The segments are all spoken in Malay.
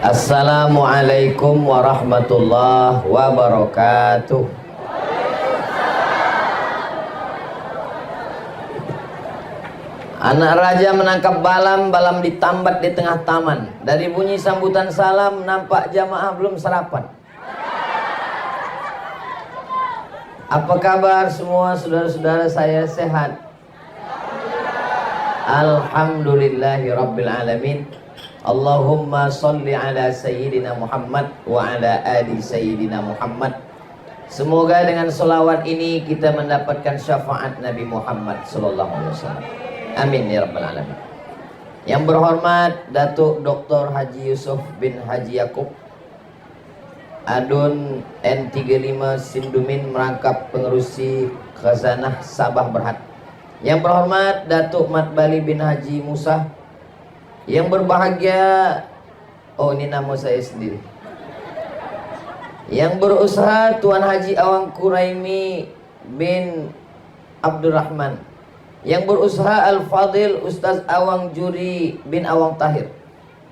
Assalamualaikum warahmatullahi wabarakatuh. Anak raja menangkap balam, balam ditambat di tengah taman. Dari bunyi sambutan salam, nampak jamaah belum sarapan. Apa kabar semua saudara-saudara saya sehat? Alhamdulillahi rabbil alamin. Allahumma salli ala Sayyidina Muhammad wa ala ali Sayyidina Muhammad. Semoga dengan selawat ini kita mendapatkan syafaat Nabi Muhammad sallallahu alaihi wasallam. Amin ya rabbal alamin. Yang berhormat Datuk Dr. Haji Yusuf bin Haji Yakub, Adun N35 Sindumin, merangkap pengerusi Khazanah Sabah Berhad. Yang berhormat Datuk Mat Bali bin Haji Musa. Yang berbahagia, oh ini nama saya sendiri. Yang berusaha Tuan Haji Awang Kuraimi bin Abdurrahman. Yang berusaha Al-Fadil Ustaz Awang Juri bin Awang Tahir.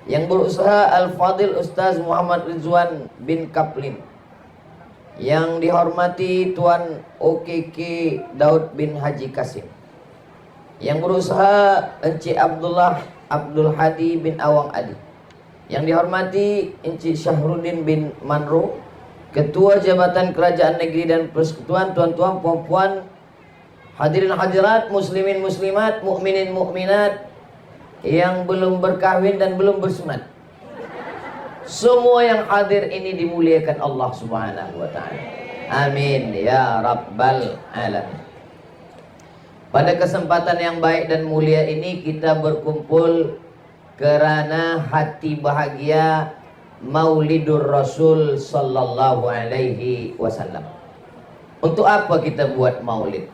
Yang berusaha Al-Fadil Ustaz Muhammad Rizwan bin Kaplin. Yang dihormati Tuan OKK Daud bin Haji Kasim. Yang berusaha Encik Abdul Hadi bin Awang Adi. Yang dihormati Encik Syahrudin bin Manro, Ketua Jabatan Kerajaan Negeri dan Persekutuan, tuan-tuan, puan-puan, hadirin hadirat, muslimin muslimat, mukminin mukminat yang belum berkahwin dan belum bersunat. Semua yang hadir ini dimuliakan Allah Subhanahu wa taala. Amin ya rabbal alamin. Pada kesempatan yang baik dan mulia ini kita berkumpul kerana hati bahagia Maulidur Rasul sallallahu alaihi wasallam. Untuk apa kita buat maulid?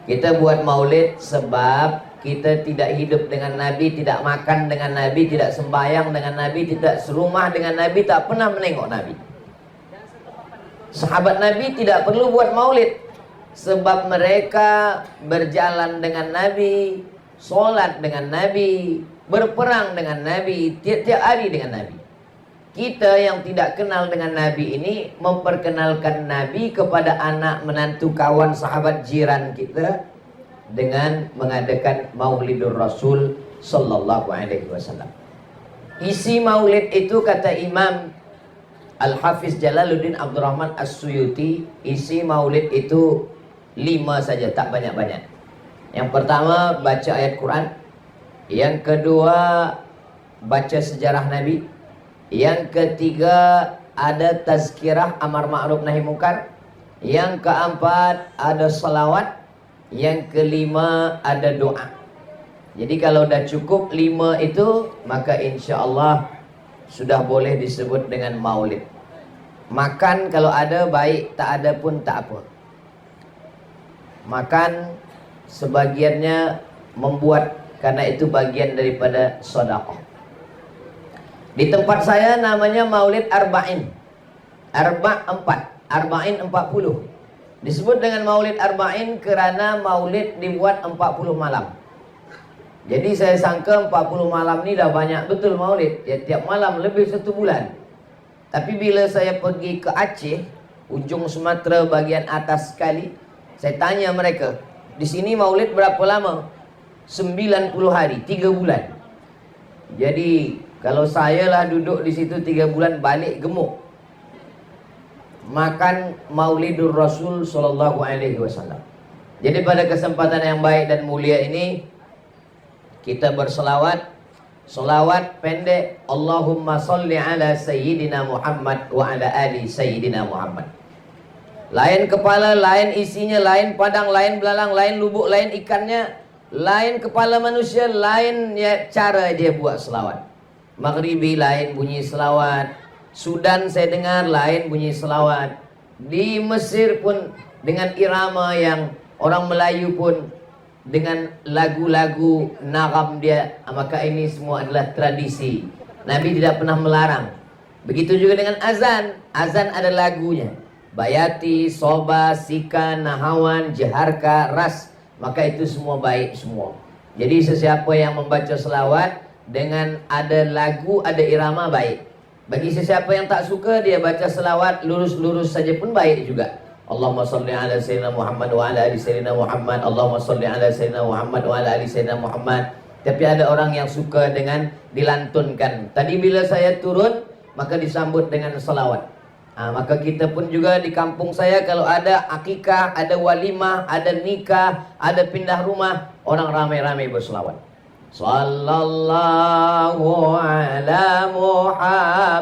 Kita buat maulid sebab kita tidak hidup dengan Nabi, tidak makan dengan Nabi, tidak sembahyang dengan Nabi, tidak serumah dengan Nabi, tak pernah menengok Nabi. Sahabat Nabi tidak perlu buat maulid sebab mereka berjalan dengan Nabi, solat dengan Nabi, berperang dengan Nabi, tiap-tiap hari dengan Nabi. Kita yang tidak kenal dengan Nabi ini memperkenalkan Nabi kepada anak, menantu, kawan, sahabat, jiran kita dengan mengadakan Maulidur Rasul sallallahu alaihi wasallam. Isi maulid itu kata Imam Al-Hafiz Jalaluddin Abdurrahman As-Suyuti, isi maulid itu 5 saja, tak banyak-banyak. Yang pertama baca ayat Quran, yang kedua baca sejarah Nabi, yang ketiga ada tazkirah amar ma'ruf nahi munkar, yang keempat ada salawat, yang kelima ada doa. Jadi kalau dah cukup 5 itu, maka insya Allah sudah boleh disebut dengan maulid. Makan kalau ada baik, tak ada pun tak apa. Makan sebagiannya membuat, karena itu bagian daripada sedekah. Di tempat saya namanya Maulid Arba'in. Arba'in 40. Disebut dengan Maulid Arba'in kerana Maulid dibuat 40 malam. Jadi saya sangka 40 malam ni dah banyak betul Maulid. Ya, tiap malam lebih 1 bulan. Tapi bila saya pergi ke Aceh, ujung Sumatera bagian atas sekali, saya tanya mereka, di sini maulid berapa lama? 90 hari, 3 bulan. Jadi kalau saya lah duduk di situ 3 bulan, balik gemuk. Makan Maulidur Rasul sallallahu alaihi wasallam. Jadi pada kesempatan yang baik dan mulia ini kita berselawat. Selawat pendek, Allahumma salli ala Sayyidina Muhammad wa ala ali Sayyidina Muhammad. Lain kepala, lain isinya, lain padang, lain belalang, lain lubuk, lain ikannya, lain kepala manusia, lain ya cara dia buat selawat. Maghribi lain bunyi selawat, Sudan saya dengar lain bunyi selawat, di Mesir pun dengan irama yang orang Melayu pun dengan lagu-lagu nagam dia. Maka ini semua adalah tradisi. Nabi tidak pernah melarang. Begitu juga dengan azan. Azan ada lagunya. Bayati, Soba, Sika, Nahawan, Jaharka, Ras. Maka itu semua baik semua. Jadi sesiapa yang membaca selawat, dengan ada lagu, ada irama baik. Bagi sesiapa yang tak suka, dia baca selawat lurus-lurus saja pun baik juga. Allahumma salli ala sayyidina Muhammad wa ala ali sayyidina Muhammad. Allahumma salli ala sayyidina Muhammad wa ala ali sayyidina Muhammad. Tapi ada orang yang suka dengan dilantunkan. Tadi bila saya turun, maka disambut dengan selawat. Maka kita pun juga di kampung saya, kalau ada akikah, ada walimah, ada nikah, ada pindah rumah, orang ramai-ramai berselawat. Sallallahu ala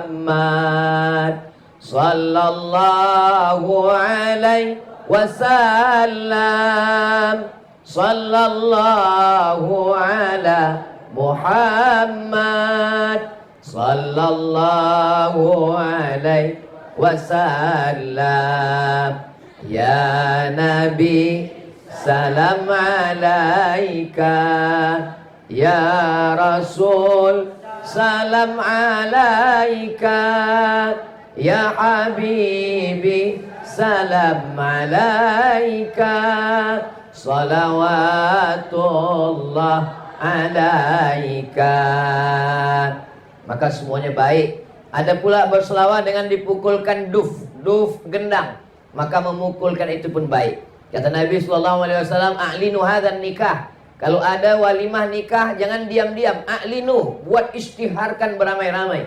Muhammad, sallallahu alaihi wasallam, sallallahu ala Muhammad, sallallahu alaihi wasallam. Ya Nabi, salam alaika. Ya Rasul, salam alaika. Ya Habibi, salam alaika. Salawatullah alaika. Maka semuanya baik. Ada pula berselawat dengan dipukulkan duf gendang, maka memukulkan itu pun baik. Kata Nabi SAW, a'linu hadzal nikah. Kalau ada walimah nikah, jangan diam-diam. A'linu, buat istiharkan beramai-ramai.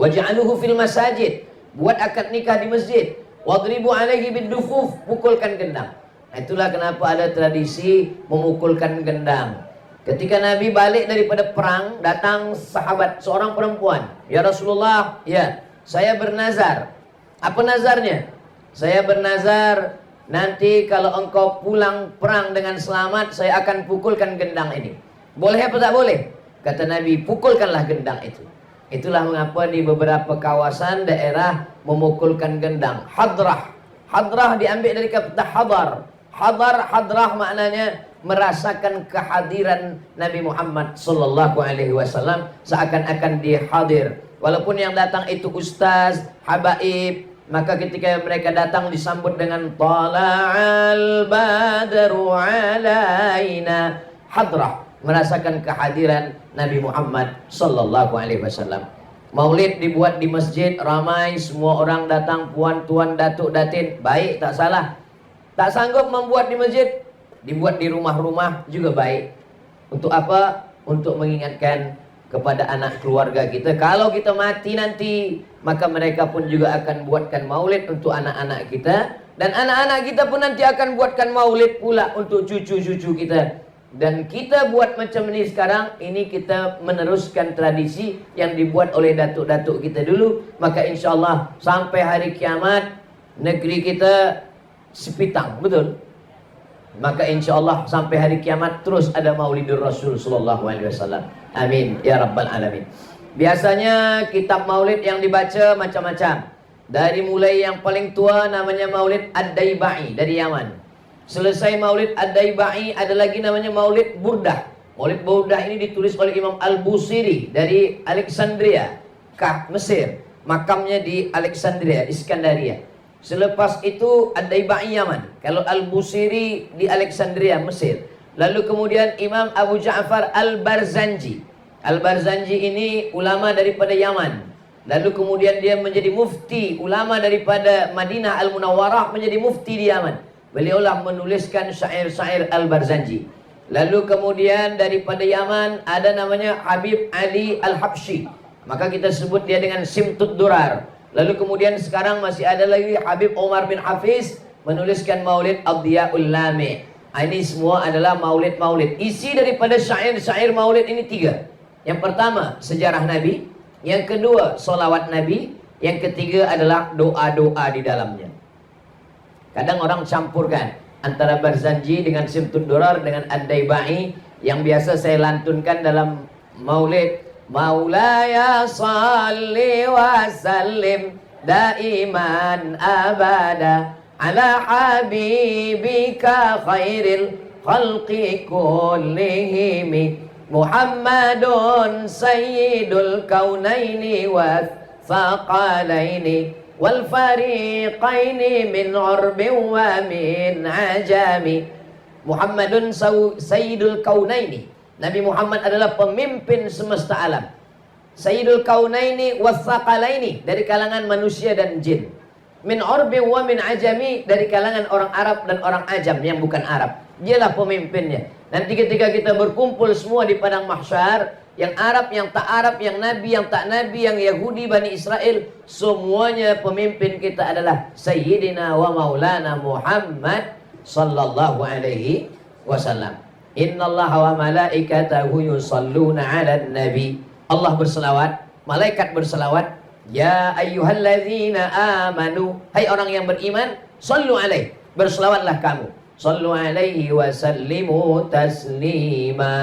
Waj'aluhu fil masajid, buat akad nikah di masjid. Wadribu alaihi bidufuf, pukulkan gendang. Itulah kenapa ada tradisi memukulkan gendang. Ketika Nabi balik daripada perang, datang sahabat, seorang perempuan. Ya Rasulullah, ya, saya bernazar. Apa nazarnya? Saya bernazar, nanti kalau engkau pulang perang dengan selamat, saya akan pukulkan gendang ini. Boleh apa tak boleh? Kata Nabi, pukulkanlah gendang itu. Itulah mengapa di beberapa kawasan daerah memukulkan gendang. Hadrah. Hadrah diambil dari kata hadar. Hadrah maknanya merasakan kehadiran Nabi Muhammad sallallahu alaihi wasallam, seakan-akan dia hadir. Walaupun yang datang itu ustaz, habaib, maka ketika mereka datang disambut dengan tala'al badru alaina. Hadrah, merasakan kehadiran Nabi Muhammad sallallahu alaihi wasallam. Maulid dibuat di masjid, ramai, semua orang datang, puan, tuan, datuk, datin, baik, tak salah. Tak sanggup membuat di masjid, dibuat di rumah-rumah juga baik. Untuk apa? Untuk mengingatkan kepada anak keluarga kita, kalau kita mati nanti, maka mereka pun juga akan buatkan maulid untuk anak-anak kita, dan anak-anak kita pun nanti akan buatkan maulid pula untuk cucu-cucu kita. Dan kita buat macam ini sekarang, ini kita meneruskan tradisi yang dibuat oleh datuk-datuk kita dulu. Maka insya Allah sampai hari kiamat negeri kita sepitang, betul? Maka insya Allah sampai hari kiamat terus ada Maulidur Rasul sallallahu alaihi wasallam. Amin ya rabbal alamin. Biasanya kitab maulid yang dibaca macam-macam. Dari mulai yang paling tua namanya Maulid Ad-Daibai dari Yaman. Selesai Maulid Ad-Daibai ada lagi namanya Maulid Burdah. Maulid Burdah ini ditulis oleh Imam Al-Busiri dari Alexandria, Mesir. Makamnya di Alexandria, Iskandaria. Selepas itu Ad-Daibai Yaman. Kalau Al-Busiri di Alexandria, Mesir. Lalu kemudian Imam Abu Ja'far Al-Barzanji. Al-Barzanji ini ulama daripada Yaman. Lalu kemudian dia menjadi mufti, ulama daripada Madinah Al-Munawwarah menjadi mufti di Yaman. Beliaulah menuliskan syair-syair Al-Barzanji. Lalu kemudian daripada Yaman ada namanya Habib Ali Al-Habsyi. Maka kita sebut dia dengan Simtud Durar. Lalu kemudian sekarang masih ada lagi Habib Omar bin Hafiz menuliskan Maulid Ad-Diya'ul Lami'. Ini semua adalah maulid-maulid. Isi daripada syair-syair maulid ini 3. Yang pertama, sejarah Nabi. Yang kedua, solawat Nabi. Yang ketiga adalah doa-doa di dalamnya. Kadang orang campurkan antara Barzanji dengan Simtud Durar dengan Ad-Daibai. Yang biasa saya lantunkan dalam maulid. Maulaya salli wa sallim daiman abada ala habibika khairil khalqi kullihim Muhammadun sayyidul kaunaini wa thaqalaini wal fariqaini min urbin wa min ajami. Muhammadun sayyidul kaunaini, Nabi Muhammad adalah pemimpin semesta alam. Sayyidul kaunaini wathaqalaini, dari kalangan manusia dan jin. Min urbi wa min ajami, dari kalangan orang Arab dan orang ajam yang bukan Arab. Dialah pemimpinnya. Nanti ketika kita berkumpul semua di padang mahsyar, yang Arab, yang tak Arab, yang Nabi, yang tak Nabi, yang Yahudi, Bani Israel, semuanya pemimpin kita adalah Sayyidina wa Maulana Muhammad sallallahu alaihi wasallam. Innallaha wa malaikatahu yusalluna 'alan nabi. Allah berselawat, malaikat berselawat. Ya ayyuhalladzina amanu, hai orang yang beriman, sallu alaihi, berselawatlah kamu. Sallu alaihi wa sallimu taslima.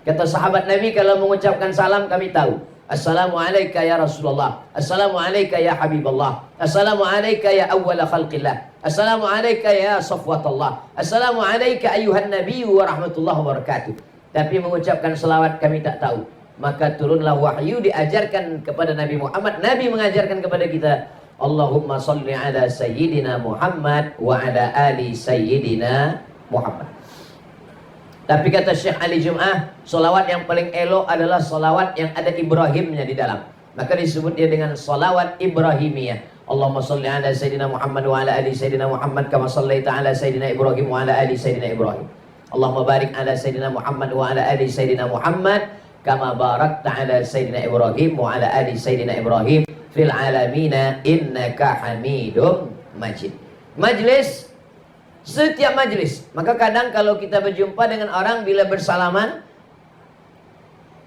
Kata sahabat Nabi, kalau mengucapkan salam kami tahu. Assalamualaikum ya Rasulullah, Assalamualaikum ya Habibullah, Assalamualaikum ya awwala khalqillah, Assalamualaikum ya Safwatullah, Assalamualaikum ayuhan Nabi wa rahmatullahi wa barakatuh. Tapi mengucapkan selawat kami tak tahu. Maka turunlah wahyu diajarkan kepada Nabi Muhammad. Nabi mengajarkan kepada kita, Allahumma salli ala Sayyidina Muhammad wa ala ali Sayyidina Muhammad. Tapi kata Syekh Ali Jum'ah, salawat yang paling elok adalah salawat yang ada Ibrahimnya di dalam. Maka disebut dia dengan salawat Ibrahimiyah. Allahumma salli ala Sayyidina Muhammad wa ala ali Sayyidina Muhammad kama sallaita ala Sayyidina Ibrahim wa ala ali Sayyidina Ibrahim. Allahumma barik ala Sayyidina Muhammad wa ala ali Sayyidina Muhammad kama barakta ala Sayyidina Ibrahim wa ala ali Sayyidina Ibrahim fil alamina innaka hamidum majid. Majlis, setiap majlis. Maka kadang kalau kita berjumpa dengan orang, bila bersalaman,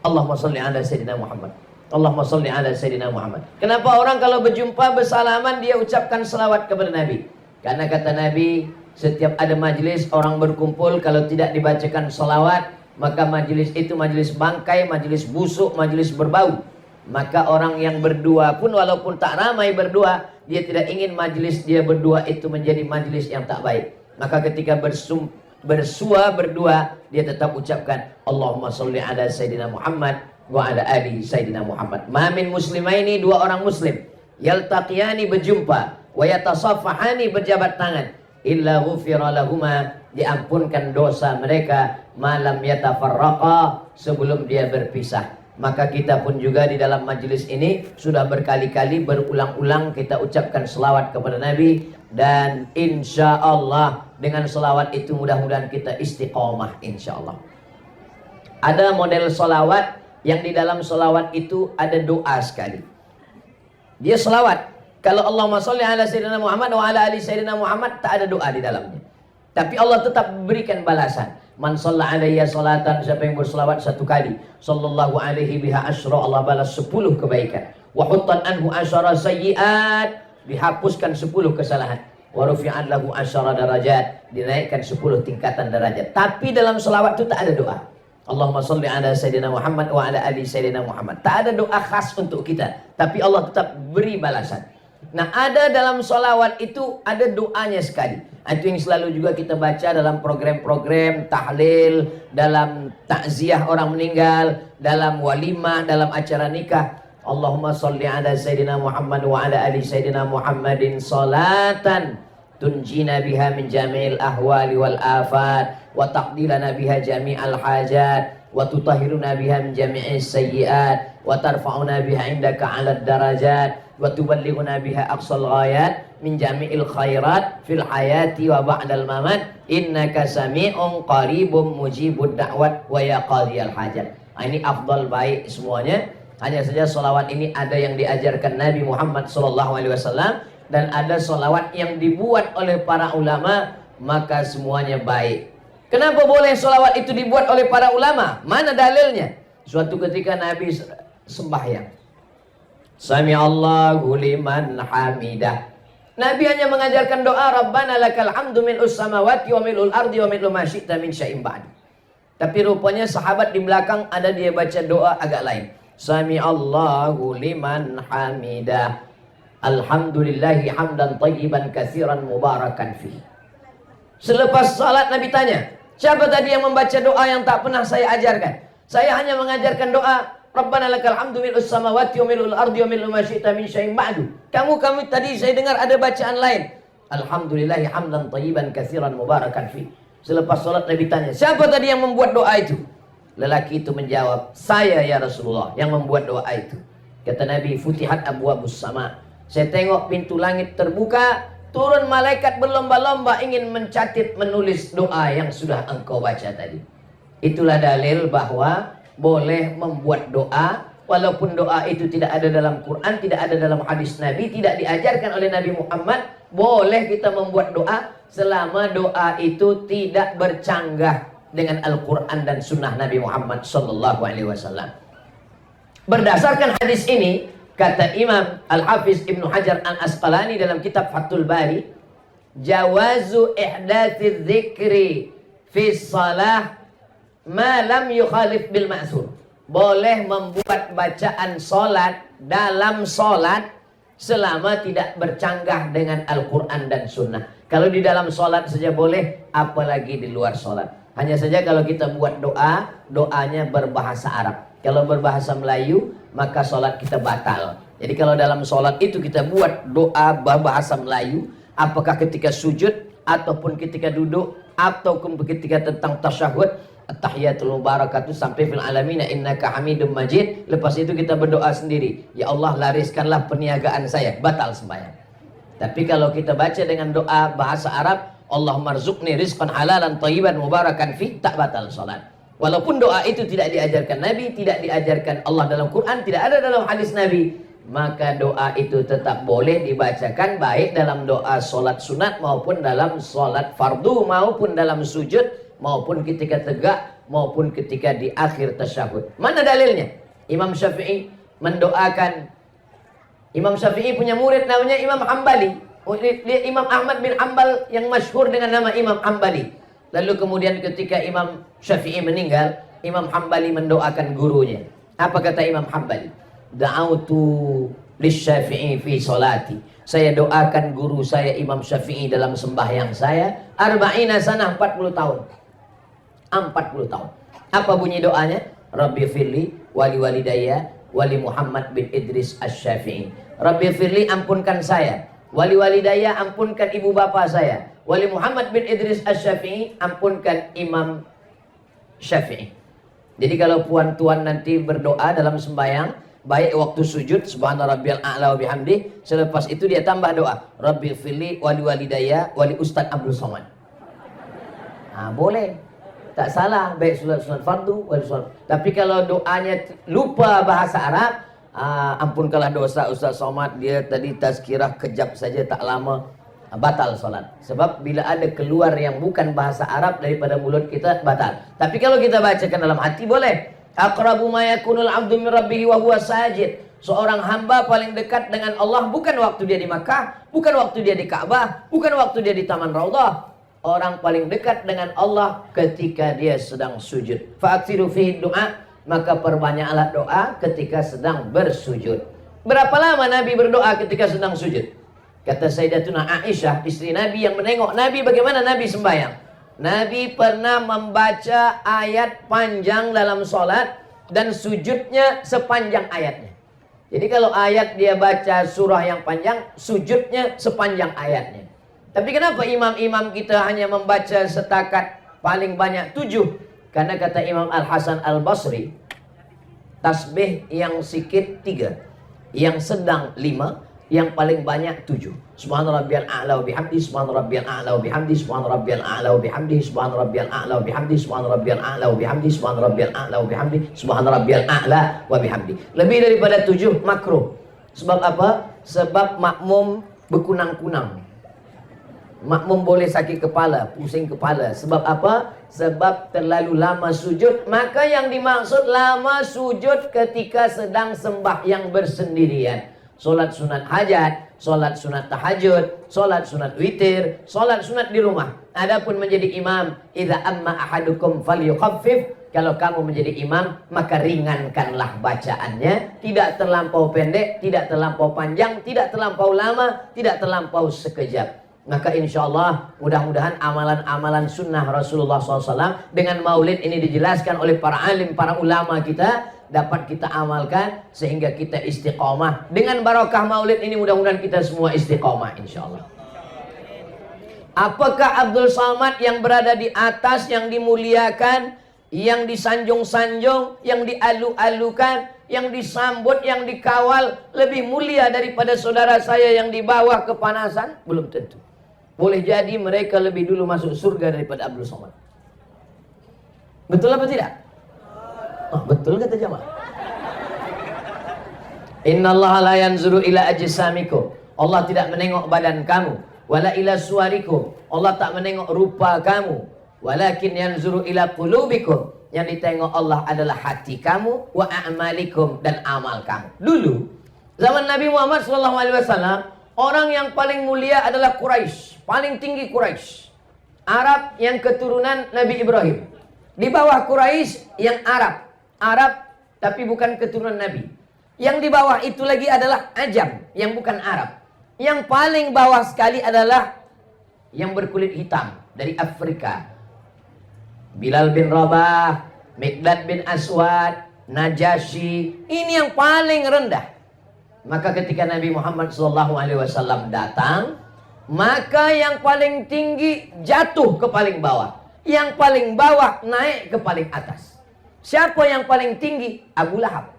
Allahumma salli ala Sayyidina Muhammad, Allahumma salli ala Sayyidina Muhammad. Kenapa orang kalau berjumpa bersalaman dia ucapkan selawat kepada Nabi? Karena kata Nabi, setiap ada majlis orang berkumpul, kalau tidak dibacakan selawat, maka majlis itu majlis bangkai, majlis busuk, majlis berbau. Maka orang yang berdua pun walaupun tak ramai berdua, dia tidak ingin majlis dia berdua itu menjadi majlis yang tak baik. Maka ketika bersua berdua, dia tetap ucapkan Allahumma salli ala Sayyidina Muhammad wa ala ali Sayyidina Muhammad. Mamin muslimaini, dua orang muslim, yaltaqiyani berjumpa, wa yatasafahani berjabat tangan, illa ghufira lahuma, diampunkan dosa mereka, malam yatafarraqa, sebelum dia berpisah. Maka kita pun juga di dalam majlis ini sudah berkali-kali berulang-ulang kita ucapkan selawat kepada Nabi. Dan insya Allah dengan selawat itu mudah-mudahan kita istiqomah insya Allah. Ada model selawat yang di dalam selawat itu ada doa sekali. Dia selawat, kalau Allahumma sholli ala Sayyidina Muhammad wa ala ali Sayyidina Muhammad, tak ada doa di dalamnya. Tapi Allah tetap berikan balasan. Man shalla alayya salatan, siapa yang berselawat satu kali, sallallahu alaihi biha asyra, Allah balas 10 kebaikan. Wa huttan anhu asyara sayyiat, dihapuskan 10 kesalahan. Wa rufi'an lahu asyara darajat, dinaikkan 10 tingkatan derajat. Tapi dalam selawat itu tak ada doa. Allahumma sholli ala Sayyidina Muhammad wa ala ali Sayyidina Muhammad. Tak ada doa khas untuk kita, tapi Allah tetap beri balasan. Nah, ada dalam sholawat itu ada doanya sekali. Itu yang selalu juga kita baca dalam program-program tahlil, dalam takziah orang meninggal, dalam walimah, dalam acara nikah. Allahumma sholli ala Sayyidina Muhammad wa ala ali Sayyidina Muhammadin salatan tunjina biha min jami'il ahwali wal afat wa taqdilana biha jami'al hajat wa tutahhiruna biha min jami'is sayyiat wa tarfa'una biha indaka 'alad darajat wa tuballighuna biha aqsal ghayat min jami'il khairat fil hayati wa ba'dal mamat innaka sami'un qaribum mujibud da'wat wa ya qadhiyal hajat. Ini afdal baik semuanya. Hanya saja solawat ini ada yang diajarkan Nabi Muhammad SAW dan ada solawat yang dibuat oleh para ulama, maka semuanya baik. Kenapa boleh solawat itu dibuat oleh para ulama? Mana dalilnya? Suatu ketika Nabi sembahyang, Sami Allahu liman hamidah. Nabi hanya mengajarkan doa Rabbana lakal hamdu mil'us samawati wa mil'ul ardi wa mil'u ma syi'ta min syai'in ba'd. Tapi rupanya sahabat di belakang ada dia baca doa agak lain. Sami Allahu liman hamidah. Alhamdulillahi hamdan tayyiban katsiran mubarakan fi. Selepas salat Nabi tanya, siapa tadi yang membaca doa yang tak pernah saya ajarkan? Saya hanya mengajarkan doa Rabbana lakal hamdu mil'us samawati wa mil'ul ardi wa mil'u ma syi'ta min syai'in ba'du. Kamu tadi saya dengar ada bacaan lain. Alhamdulillahi hamdan tayyiban katsiran mubarakan fi. Selepas salat Nabi tanya, siapa tadi yang membuat doa itu? Lelaki itu menjawab, saya ya Rasulullah yang membuat doa itu. Kata Nabi, futihat abwabus sama. Saya tengok pintu langit terbuka, turun malaikat berlomba-lomba ingin mencatat, menulis doa yang sudah engkau baca tadi. Itulah dalil bahwa boleh membuat doa, walaupun doa itu tidak ada dalam Quran, tidak ada dalam hadis Nabi, tidak diajarkan oleh Nabi Muhammad. Boleh kita membuat doa selama doa itu tidak bercanggah dengan Al-Quran dan Sunnah Nabi Muhammad Sallallahu Alaihi Wasallam. Berdasarkan hadis ini, kata Imam Al-Hafiz Ibnu Hajar Al-Asqalani dalam kitab Fathul Bari, jawazu ihdatsiz dzikri fi shalah ma lam yukhalif bil ma'sur. Boleh membuat bacaan solat dalam solat selama tidak bercanggah dengan Al-Quran dan Sunnah. Kalau di dalam solat saja boleh, apalagi di luar solat. Hanya saja kalau kita buat doa, doanya berbahasa Arab. Kalau berbahasa Melayu, maka solat kita batal. Jadi kalau dalam solat itu kita buat doa berbahasa Melayu, apakah ketika sujud, ataupun ketika duduk, ataupun ketika tentang tasyahud, at-tahiyatul mubarakatuh sampai fil alamina innaka hamidum majid. Lepas itu kita berdoa sendiri, ya Allah lariskanlah perniagaan saya, batal sembahyang. Tapi kalau kita baca dengan doa bahasa Arab, Allahumma rzuqni rizqan halalan thayyiban mubarakan fi, tak batal salat. Walaupun doa itu tidak diajarkan Nabi, tidak diajarkan Allah dalam Quran, tidak ada dalam hadis Nabi, maka doa itu tetap boleh dibacakan, baik dalam doa solat sunat maupun dalam solat fardu, maupun dalam sujud, maupun ketika tegak, maupun ketika di akhir tasyahud. Mana dalilnya? Imam Syafi'i mendoakan. Imam Syafi'i punya murid namanya Imam Hambali. Dia Imam Ahmad bin Hanbal yang masyhur dengan nama Imam Hambali. Lalu kemudian ketika Imam Syafi'i meninggal, Imam Hambali mendoakan gurunya. Apa kata Imam Hambali? Da'autu lisyafi'i fi salati. Saya doakan guru saya Imam Syafi'i dalam sembahyang saya 40 sanah, 40 tahun. 40 tahun. Apa bunyi doanya? Rabbi firli wali walidayya wali Muhammad bin Idris Asy-Syafi'i. Rabbi firli, ampunkan saya. Wali walidayya, ampunkan ibu bapa saya. Wali Muhammad bin Idris Asy-Syafi'i, ampunkan Imam Syafi'i. Jadi kalau puan-tuan nanti berdoa dalam sembahyang, baik waktu sujud subhana rabbiyal a'la wa bihamdi, selepas itu dia tambah doa Rabbi firli wali walidayya wali Ustaz Abdul Somad. Boleh, tak salah, baik sunat fardu wali sunat. Tapi kalau doanya lupa bahasa Arab, ampunkanlah dosa Ustaz Somad, dia tadi tazkirah kejap saja tak lama, batal solat. Sebab bila ada keluar yang bukan bahasa Arab daripada mulut kita, batal. Tapi kalau kita bacakan dalam hati, boleh. Aqrabu ma yakunul abdu min rabbihi wa huwa sajid. Seorang hamba paling dekat dengan Allah bukan waktu dia di Makkah, bukan waktu dia di Ka'bah, bukan waktu dia di Taman Raudhah. Orang paling dekat dengan Allah ketika dia sedang sujud. Fa'aksiru fihi du'a, maka perbanyaklah doa ketika sedang bersujud. Berapa lama Nabi berdoa ketika sedang sujud? Kata Sayyidatuna Aisyah, istri Nabi yang menengok Nabi bagaimana Nabi sembahyang. Nabi pernah membaca ayat panjang dalam solat dan sujudnya sepanjang ayatnya. Jadi kalau ayat dia baca surah yang panjang, sujudnya sepanjang ayatnya. Tapi kenapa imam-imam kita hanya membaca setakat paling banyak 7? Karena kata Imam Al-Hasan Al-Basri, tasbih yang sikit 3, yang sedang 5, yang paling banyak 7. Subhana rabbiyal a'la wa bihamdi, subhana rabbiyal a'la wa bihamdi, subhana rabbiyal a'la wa bihamdi, subhana rabbiyal a'la wa bihamdi, subhana rabbiyal a'la wa bihamdi, subhana rabbiyal a'la wa bihamdi, subhana rabbiyal a'la wa bihamdi. Lebih daripada 7 makruh. Sebab apa? Sebab makmum berkunang-kunang. Makmum boleh sakit kepala, pusing kepala. Sebab apa? Sebab terlalu lama sujud. Maka yang dimaksud lama sujud ketika sedang sembahyang bersendirian. Solat sunat hajat, solat sunat tahajud, solat sunat witir, solat sunat di rumah. Adapun menjadi imam, idza amma ahadukum falyukhaffif. Kalau kamu menjadi imam, maka ringankanlah bacaannya. Tidak terlampau pendek, tidak terlampau panjang, tidak terlampau lama, tidak terlampau sekejap. Maka insya Allah mudah-mudahan amalan-amalan sunnah Rasulullah SAW dengan maulid ini dijelaskan oleh para alim, para ulama kita, dapat kita amalkan sehingga kita istiqomah. Dengan barokah maulid ini mudah-mudahan kita semua istiqomah insya Allah. Apakah Abdul Somad yang berada di atas yang dimuliakan yang disanjung-sanjung, yang dialu-alukan, yang disambut, yang dikawal lebih mulia daripada saudara saya yang di bawah kepanasan? Belum tentu. Boleh jadi mereka lebih dulu masuk surga daripada Abdul Somad. Betul apa tidak? Oh, betul kata jamaah. Innallaha la yanzuru ila ajsamikum. Allah tidak menengok badan kamu. Wala ila suwarikum. Allah tak menengok rupa kamu. Walakin yanzuru ila qulubikum. Yang ditengok Allah adalah hati kamu, wa a'malikum, dan amal kamu. Dulu zaman Nabi Muhammad SAW, orang yang paling mulia adalah Quraisy, paling tinggi Quraisy. Arab yang keturunan Nabi Ibrahim. Di bawah Quraisy yang Arab. Arab tapi bukan keturunan Nabi. Yang di bawah itu lagi adalah Ajam yang bukan Arab. Yang paling bawah sekali adalah yang berkulit hitam dari Afrika. Bilal bin Rabah, Miqdad bin Aswad, Najasyi. Ini yang paling rendah. Maka ketika Nabi Muhammad SAW datang, maka yang paling tinggi jatuh ke paling bawah. Yang paling bawah naik ke paling atas. Siapa yang paling tinggi? Abu Lahab.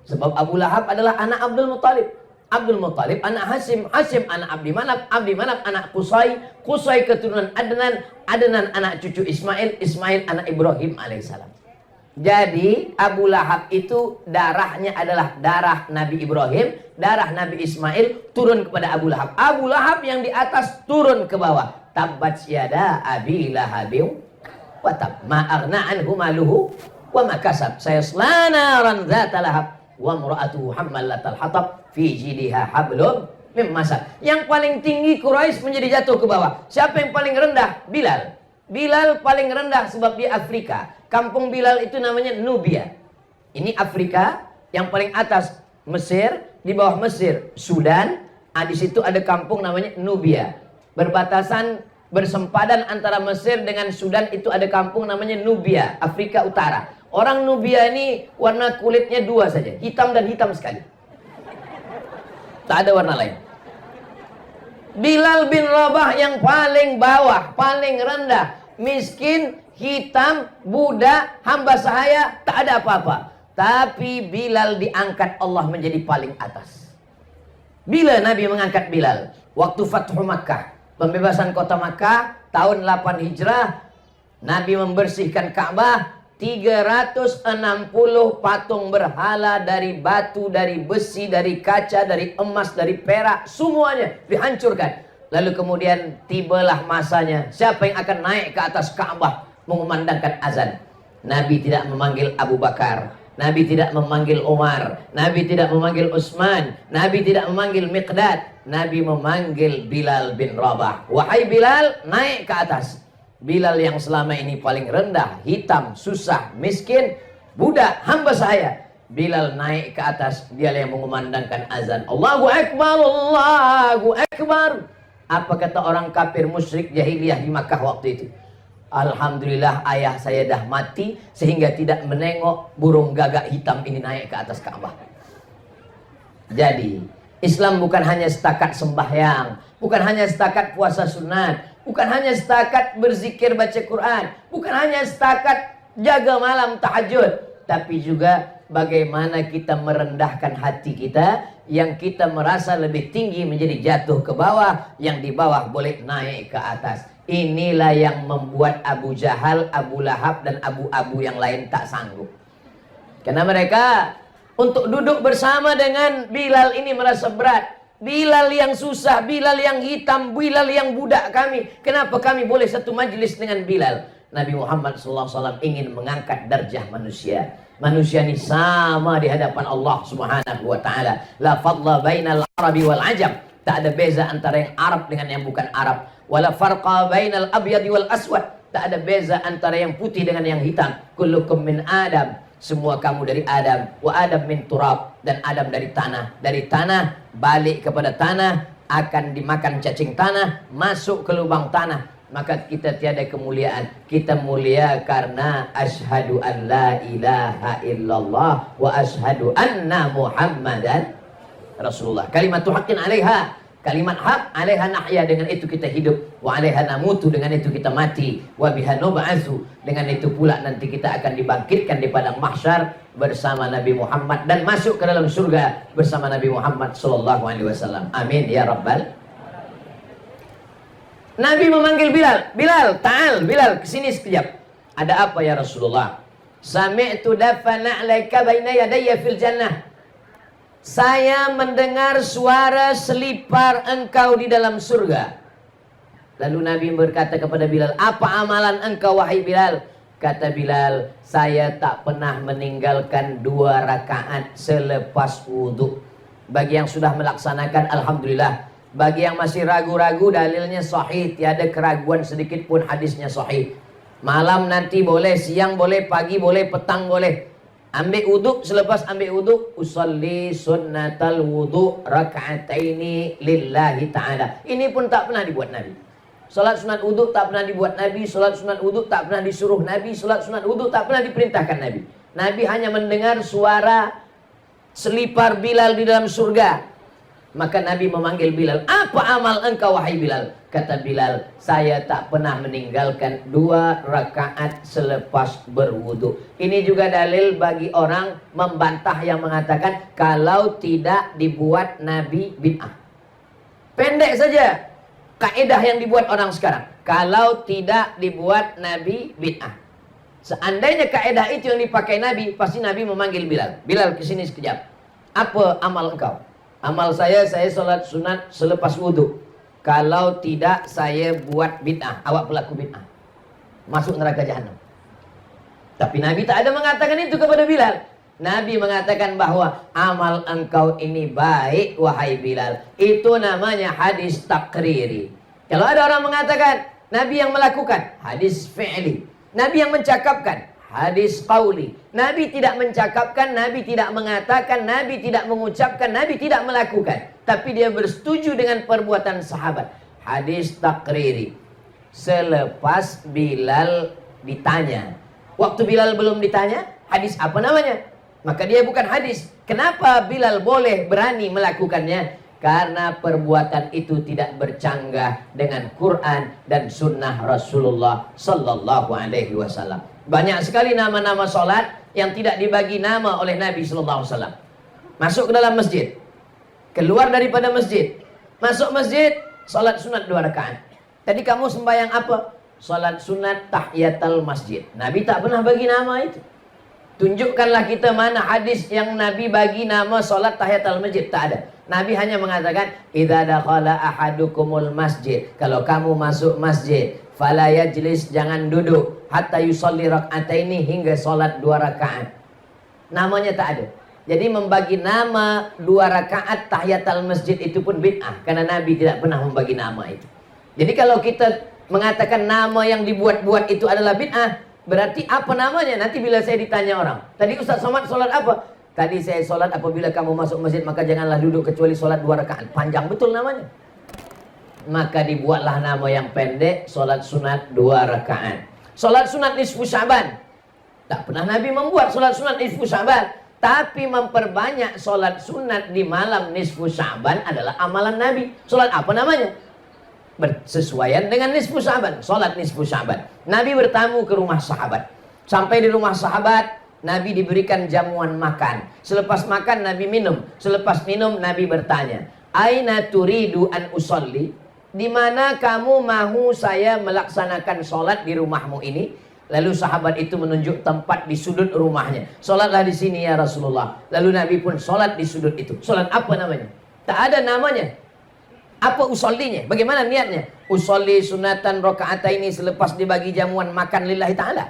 Sebab Abu Lahab adalah anak Abdul Muttalib. Abdul Muttalib anak Hashim. Hashim anak Abdi Manaf. Abdi Manaf anak Qusay. Qusay keturunan Adnan. Adnan anak cucu Ismail. Ismail anak Ibrahim alaihissalam. Jadi Abu Lahab itu darahnya adalah darah Nabi Ibrahim. Darah Nabi Ismail turun kepada Abu Lahab. Abu Lahab yang di atas turun ke bawah. Tabbat yada Abi Lahabin wa tab. Ma aghna anhu maluhu wa ma kasab. Sayasla naran dzata lahab. Wa mura'atuhu hammalatal hatab fi jidha hablum mim masad. Yang paling tinggi Quraisy menjadi jatuh ke bawah. Siapa yang paling rendah? Bilal. Bilal paling rendah sebab dia Afrika. Kampung Bilal itu namanya Nubia. Ini Afrika. Yang paling atas Mesir, di bawah Mesir Sudan. Di situ ada kampung namanya Nubia. Berbatasan bersempadan antara Mesir dengan Sudan itu ada kampung namanya Nubia, Afrika Utara. Orang Nubia ini warna kulitnya dua saja, hitam dan hitam sekali. Tak ada warna lain. Bilal bin Rabah yang paling bawah, paling rendah, miskin, hitam, budak, hamba sahaya, tak ada apa-apa. Tapi Bilal diangkat Allah menjadi paling atas. Bila Nabi mengangkat Bilal? Waktu Fathu Makkah, pembebasan kota Makkah, tahun 8 Hijrah, Nabi membersihkan Ka'bah. 360 patung berhala dari batu, dari besi, dari kaca, dari emas, dari perak, semuanya dihancurkan. Lalu kemudian tibalah masanya. Siapa yang akan naik ke atas Ka'bah mengumandangkan azan? Nabi tidak memanggil Abu Bakar, Nabi tidak memanggil Umar, Nabi tidak memanggil Utsman, Nabi tidak memanggil Miqdad. Nabi memanggil Bilal bin Rabah. Wahai Bilal, naik ke atas. Bilal yang selama ini paling rendah, hitam, susah, miskin, budak, hamba saya. Bilal naik ke atas, dia yang mengumandangkan azan. Allahu Akbar, Allahu Akbar. Apa kata orang kafir musyrik jahiliyah di Makkah waktu itu? Alhamdulillah ayah saya dah mati sehingga tidak menengok burung gagak hitam ini naik ke atas Ka'bah. Jadi Islam bukan hanya setakat sembahyang, bukan hanya setakat puasa sunat, bukan hanya setakat berzikir baca Quran, bukan hanya setakat jaga malam tahajud, tapi juga bagaimana kita merendahkan hati kita, yang kita merasa lebih tinggi menjadi jatuh ke bawah, yang di bawah boleh naik ke atas. Inilah yang membuat Abu Jahal, Abu Lahab, dan abu-abu yang lain tak sanggup. Karena mereka untuk duduk bersama dengan Bilal ini merasa berat. Bilal yang susah, Bilal yang hitam, Bilal yang budak kami. Kenapa kami boleh satu majlis dengan Bilal? Nabi Muhammad SAW ingin mengangkat darjah manusia. Manusia ini sama di hadapan Allah Subhanahu wa taala. La fadla bainal Arabi wal Ajam. Tak ada beza antara yang Arab dengan yang bukan Arab. Wala farqa bainal abyadi wal aswad. Tak ada beza antara yang putih dengan yang hitam. Kullukum min Adam. Semua kamu dari Adam. Wa Adam min turab. Dan Adam dari tanah. Dari tanah balik kepada tanah, akan dimakan cacing tanah, masuk ke lubang tanah. Maka kita tiada kemuliaan. Kita mulia karena asyhadu an la ilaha illallah wa asyhadu anna Muhammadan Rasulullah. Kalimatu haqqin alaiha. Kalimat hak, alaiha nahya, dengan itu kita hidup, wa alaiha namutu, dengan itu kita mati, wa biha nub'atsu, dengan itu pula nanti kita akan dibangkitkan di padang mahsyar bersama Nabi Muhammad dan masuk ke dalam surga bersama Nabi Muhammad sallallahu alaihi wasallam. Amin ya rabbal. Nabi memanggil Bilal, Bilal, ta'al, Bilal, kesini sekejap. Ada apa ya Rasulullah? Sami'tu dafana 'alaika baina yadayya fil jannah. Saya mendengar suara selipar engkau di dalam surga. Lalu Nabi berkata kepada Bilal, apa amalan engkau wahai Bilal? Kata Bilal, saya tak pernah meninggalkan 2 rakaat selepas wudhu. Bagi yang sudah melaksanakan, alhamdulillah. Bagi yang masih ragu-ragu, dalilnya sahih, tiada keraguan sedikit pun, hadisnya sahih. Malam nanti boleh, siang boleh, pagi boleh, petang boleh. Ambil wudhu, selepas ambil wudhu, usalli sunnatal wudhu raka'ataini lillahi ta'ala. Ini pun tak pernah dibuat Nabi. Salat sunat wudhu tak pernah dibuat Nabi. Salat sunat wudhu tak pernah disuruh Nabi. Salat sunat wudhu tak pernah diperintahkan Nabi. Nabi hanya mendengar suara selipar Bilal di dalam surga. Maka Nabi memanggil Bilal, apa amal engkau wahai Bilal? Kata Bilal, saya tak pernah meninggalkan 2 rakaat selepas berwudu. Ini juga dalil bagi orang membantah yang mengatakan kalau tidak dibuat Nabi bid'ah. Pendek saja kaidah yang dibuat orang sekarang. Kalau tidak dibuat Nabi bid'ah. Seandainya kaidah itu yang dipakai Nabi, pasti Nabi memanggil Bilal. Bilal, kesini sekejap. Apa amal engkau? Amal saya sholat sunat selepas wudhu. Kalau tidak, saya buat bid'ah. Awak pelaku bid'ah, masuk neraka jahanam. Tapi Nabi tak ada mengatakan itu kepada Bilal. Nabi mengatakan bahwa amal engkau ini baik wahai Bilal. Itu namanya hadis takriri. Kalau ada orang mengatakan Nabi yang melakukan, hadis fi'li. Nabi yang mencakapkan, hadis qauli. Nabi tidak mencakapkan, Nabi tidak mengatakan, Nabi tidak mengucapkan, Nabi tidak melakukan. Tapi dia bersetuju dengan perbuatan sahabat. Hadis takriri. Selepas Bilal ditanya. Waktu Bilal belum ditanya, hadis apa namanya? Maka dia bukan hadis. Kenapa Bilal boleh berani melakukannya? Karena perbuatan itu tidak bercanggah dengan Quran dan sunnah Rasulullah sallallahu alaihi wasallam. Banyak sekali nama-nama solat yang tidak dibagi nama oleh Nabi sallallahu alaihi wasallam. Masuk ke dalam masjid, keluar daripada masjid, masuk masjid, solat sunat 2 rakaat. Tadi kamu sembahyang apa? Solat sunat tahiyatul masjid. Nabi tak pernah bagi nama itu. Tunjukkanlah kita mana hadis yang Nabi bagi nama solat tahiyatul masjid. Tak ada. Nabi hanya mengatakan, idza dakhala ahadukumul masjid. Kalau kamu masuk masjid, fala yajlis, jangan duduk, hatta yusalli rak'ataini, hingga solat 2 rakaat. Namanya tak ada. Jadi membagi nama 2 rakaat tahiyatul masjid itu pun bid'ah, karena Nabi tidak pernah membagi nama itu. Jadi kalau kita mengatakan nama yang dibuat-buat itu adalah bid'ah, berarti apa namanya? Nanti bila saya ditanya orang, tadi Ustaz Somad solat apa? Tadi saya solat apabila kamu masuk masjid maka janganlah duduk kecuali solat 2 rakaat. Panjang betul namanya. Maka dibuatlah nama yang pendek, solat sunat 2 rakaat. Solat sunat nisfu Sya'ban. Tak pernah Nabi membuat solat sunat nisfu Sya'ban. Tapi memperbanyak solat sunat di malam nisfu Sya'ban adalah amalan Nabi. Solat apa namanya? Bersesuaian dengan nisfu Sya'ban. Solat nisfu Sya'ban. Nabi bertamu ke rumah sahabat. Sampai di rumah sahabat, Nabi diberikan jamuan makan. Selepas makan Nabi minum. Selepas minum Nabi bertanya, aina turidu an usolli? Di mana kamu mahu saya melaksanakan solat di rumahmu ini? Lalu sahabat itu menunjuk tempat di sudut rumahnya. Solatlah di sini ya Rasulullah. Lalu Nabi pun solat di sudut itu. Solat apa namanya? Tak ada namanya. Apa usollinya? Bagaimana niatnya? Usolli sunatan rakaataini, selepas dibagi jamuan makan lillahi ta'ala.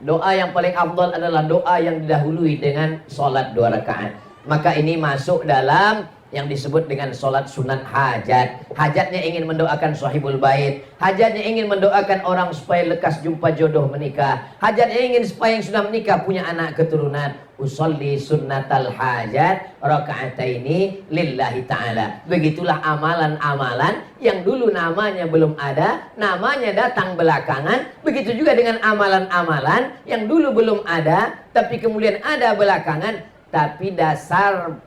Doa yang paling afdal adalah doa yang didahului dengan solat 2 rakaat. Maka ini masuk dalam yang disebut dengan solat sunat hajat. Hajatnya ingin mendoakan sahibul bait. Hajatnya ingin mendoakan orang supaya lekas jumpa jodoh menikah. Hajatnya ingin supaya yang sudah menikah punya anak keturunan. Usolli sunnatal hajat rakaataini lillahi ta'ala. Begitulah amalan-amalan yang dulu namanya belum ada, namanya datang belakangan. Begitu juga dengan amalan-amalan yang dulu belum ada, tapi kemudian ada belakangan. Tapi dasar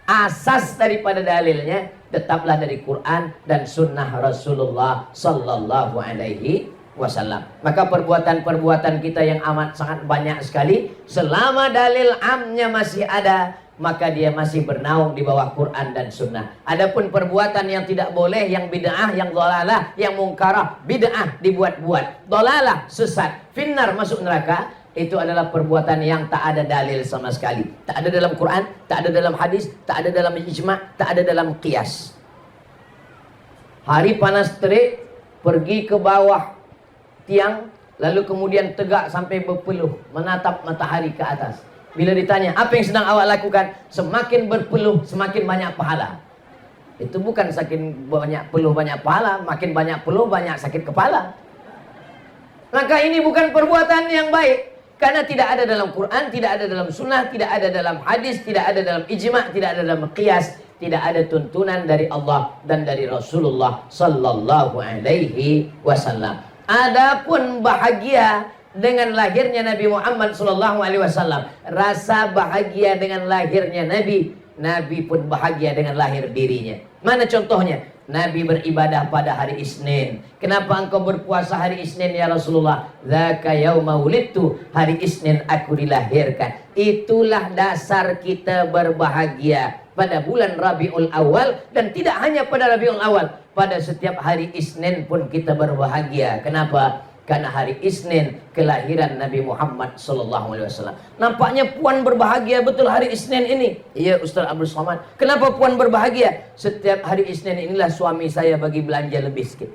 asas daripada dalilnya tetaplah dari Quran dan sunnah Rasulullah sallallahu alaihi wasallam. Maka perbuatan-perbuatan kita yang amat sangat banyak sekali, selama dalil amnya masih ada, maka dia masih bernaung di bawah Quran dan sunnah. Adapun perbuatan yang tidak boleh, yang bid'ah, yang dhalalah, yang mungkarah, bid'ah dibuat-buat, dhalalah sesat, finnar masuk neraka, itu adalah perbuatan yang tak ada dalil sama sekali. Tak ada dalam Quran, tak ada dalam hadis, tak ada dalam ijma', tak ada dalam qiyas. Hari panas terik, pergi ke bawah tiang, lalu kemudian tegak sampai berpeluh, menatap matahari ke atas. Bila ditanya, apa yang sedang awak lakukan? Semakin berpeluh, semakin banyak pahala. Itu bukan saking banyak peluh, banyak pahala. Makin banyak peluh, banyak sakit kepala. Maka ini bukan perbuatan yang baik. Karena tidak ada dalam Quran, tidak ada dalam sunnah, tidak ada dalam hadis, tidak ada dalam ijma', tidak ada dalam qiyas. Tidak ada tuntunan dari Allah dan dari Rasulullah sallallahu alaihi wasallam. Adapun bahagia dengan lahirnya Nabi Muhammad sallallahu alaihi wasallam, rasa bahagia dengan lahirnya Nabi, Nabi pun bahagia dengan lahir dirinya. Mana contohnya? Nabi beribadah pada hari Isnin. Kenapa engkau berpuasa hari Isnin ya Rasulullah? Dzaka yauma wulidtu, hari Isnin aku dilahirkan. Itulah dasar kita berbahagia pada bulan Rabiul Awal, dan tidak hanya pada Rabiul Awal, pada setiap hari Isnin pun kita berbahagia. Kenapa? Karena hari Isnin kelahiran Nabi Muhammad sallallahu alaihi wasallam. Nampaknya puan berbahagia betul hari Isnin ini. Iya Ustaz Abdul Somad. Kenapa puan berbahagia? Setiap hari Isnin inilah suami saya bagi belanja lebih sikit.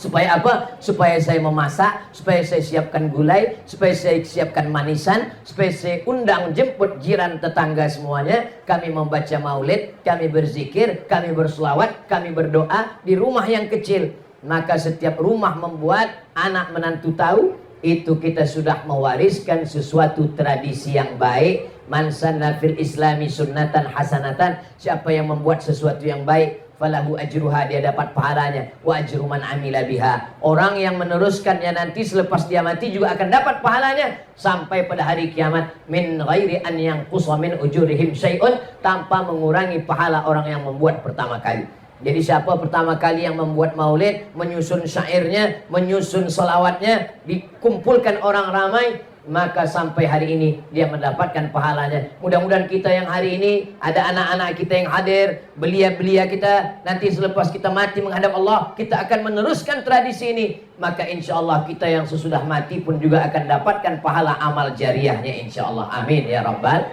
Supaya apa? Supaya saya memasak, supaya saya siapkan gulai, supaya saya siapkan manisan, supaya saya undang jemput jiran tetangga semuanya. Kami membaca maulid, kami berzikir, kami berselawat, kami berdoa di rumah yang kecil. Maka setiap rumah membuat anak menantu tahu, itu kita sudah mewariskan sesuatu tradisi yang baik. Man sanna fil islami sunnatan hasanatan, siapa yang membuat sesuatu yang baik, falahu ajruha, dia dapat pahalanya, wa ajru man amila biha, orang yang meneruskannya nanti selepas dia mati juga akan dapat pahalanya sampai pada hari kiamat, min ghairi an yanqusa min ujurihim syai'un, tanpa mengurangi pahala orang yang membuat pertama kali. Jadi siapa pertama kali yang membuat maulid, menyusun syairnya, menyusun salawatnya, dikumpulkan orang ramai, maka sampai hari ini dia mendapatkan pahalanya. Mudah-mudahan kita yang hari ini ada anak-anak kita yang hadir, belia-belia kita, nanti selepas kita mati menghadap Allah, kita akan meneruskan tradisi ini. Maka insya Allah kita yang sesudah mati pun juga akan dapatkan pahala amal jariahnya insya Allah. Amin ya rabbal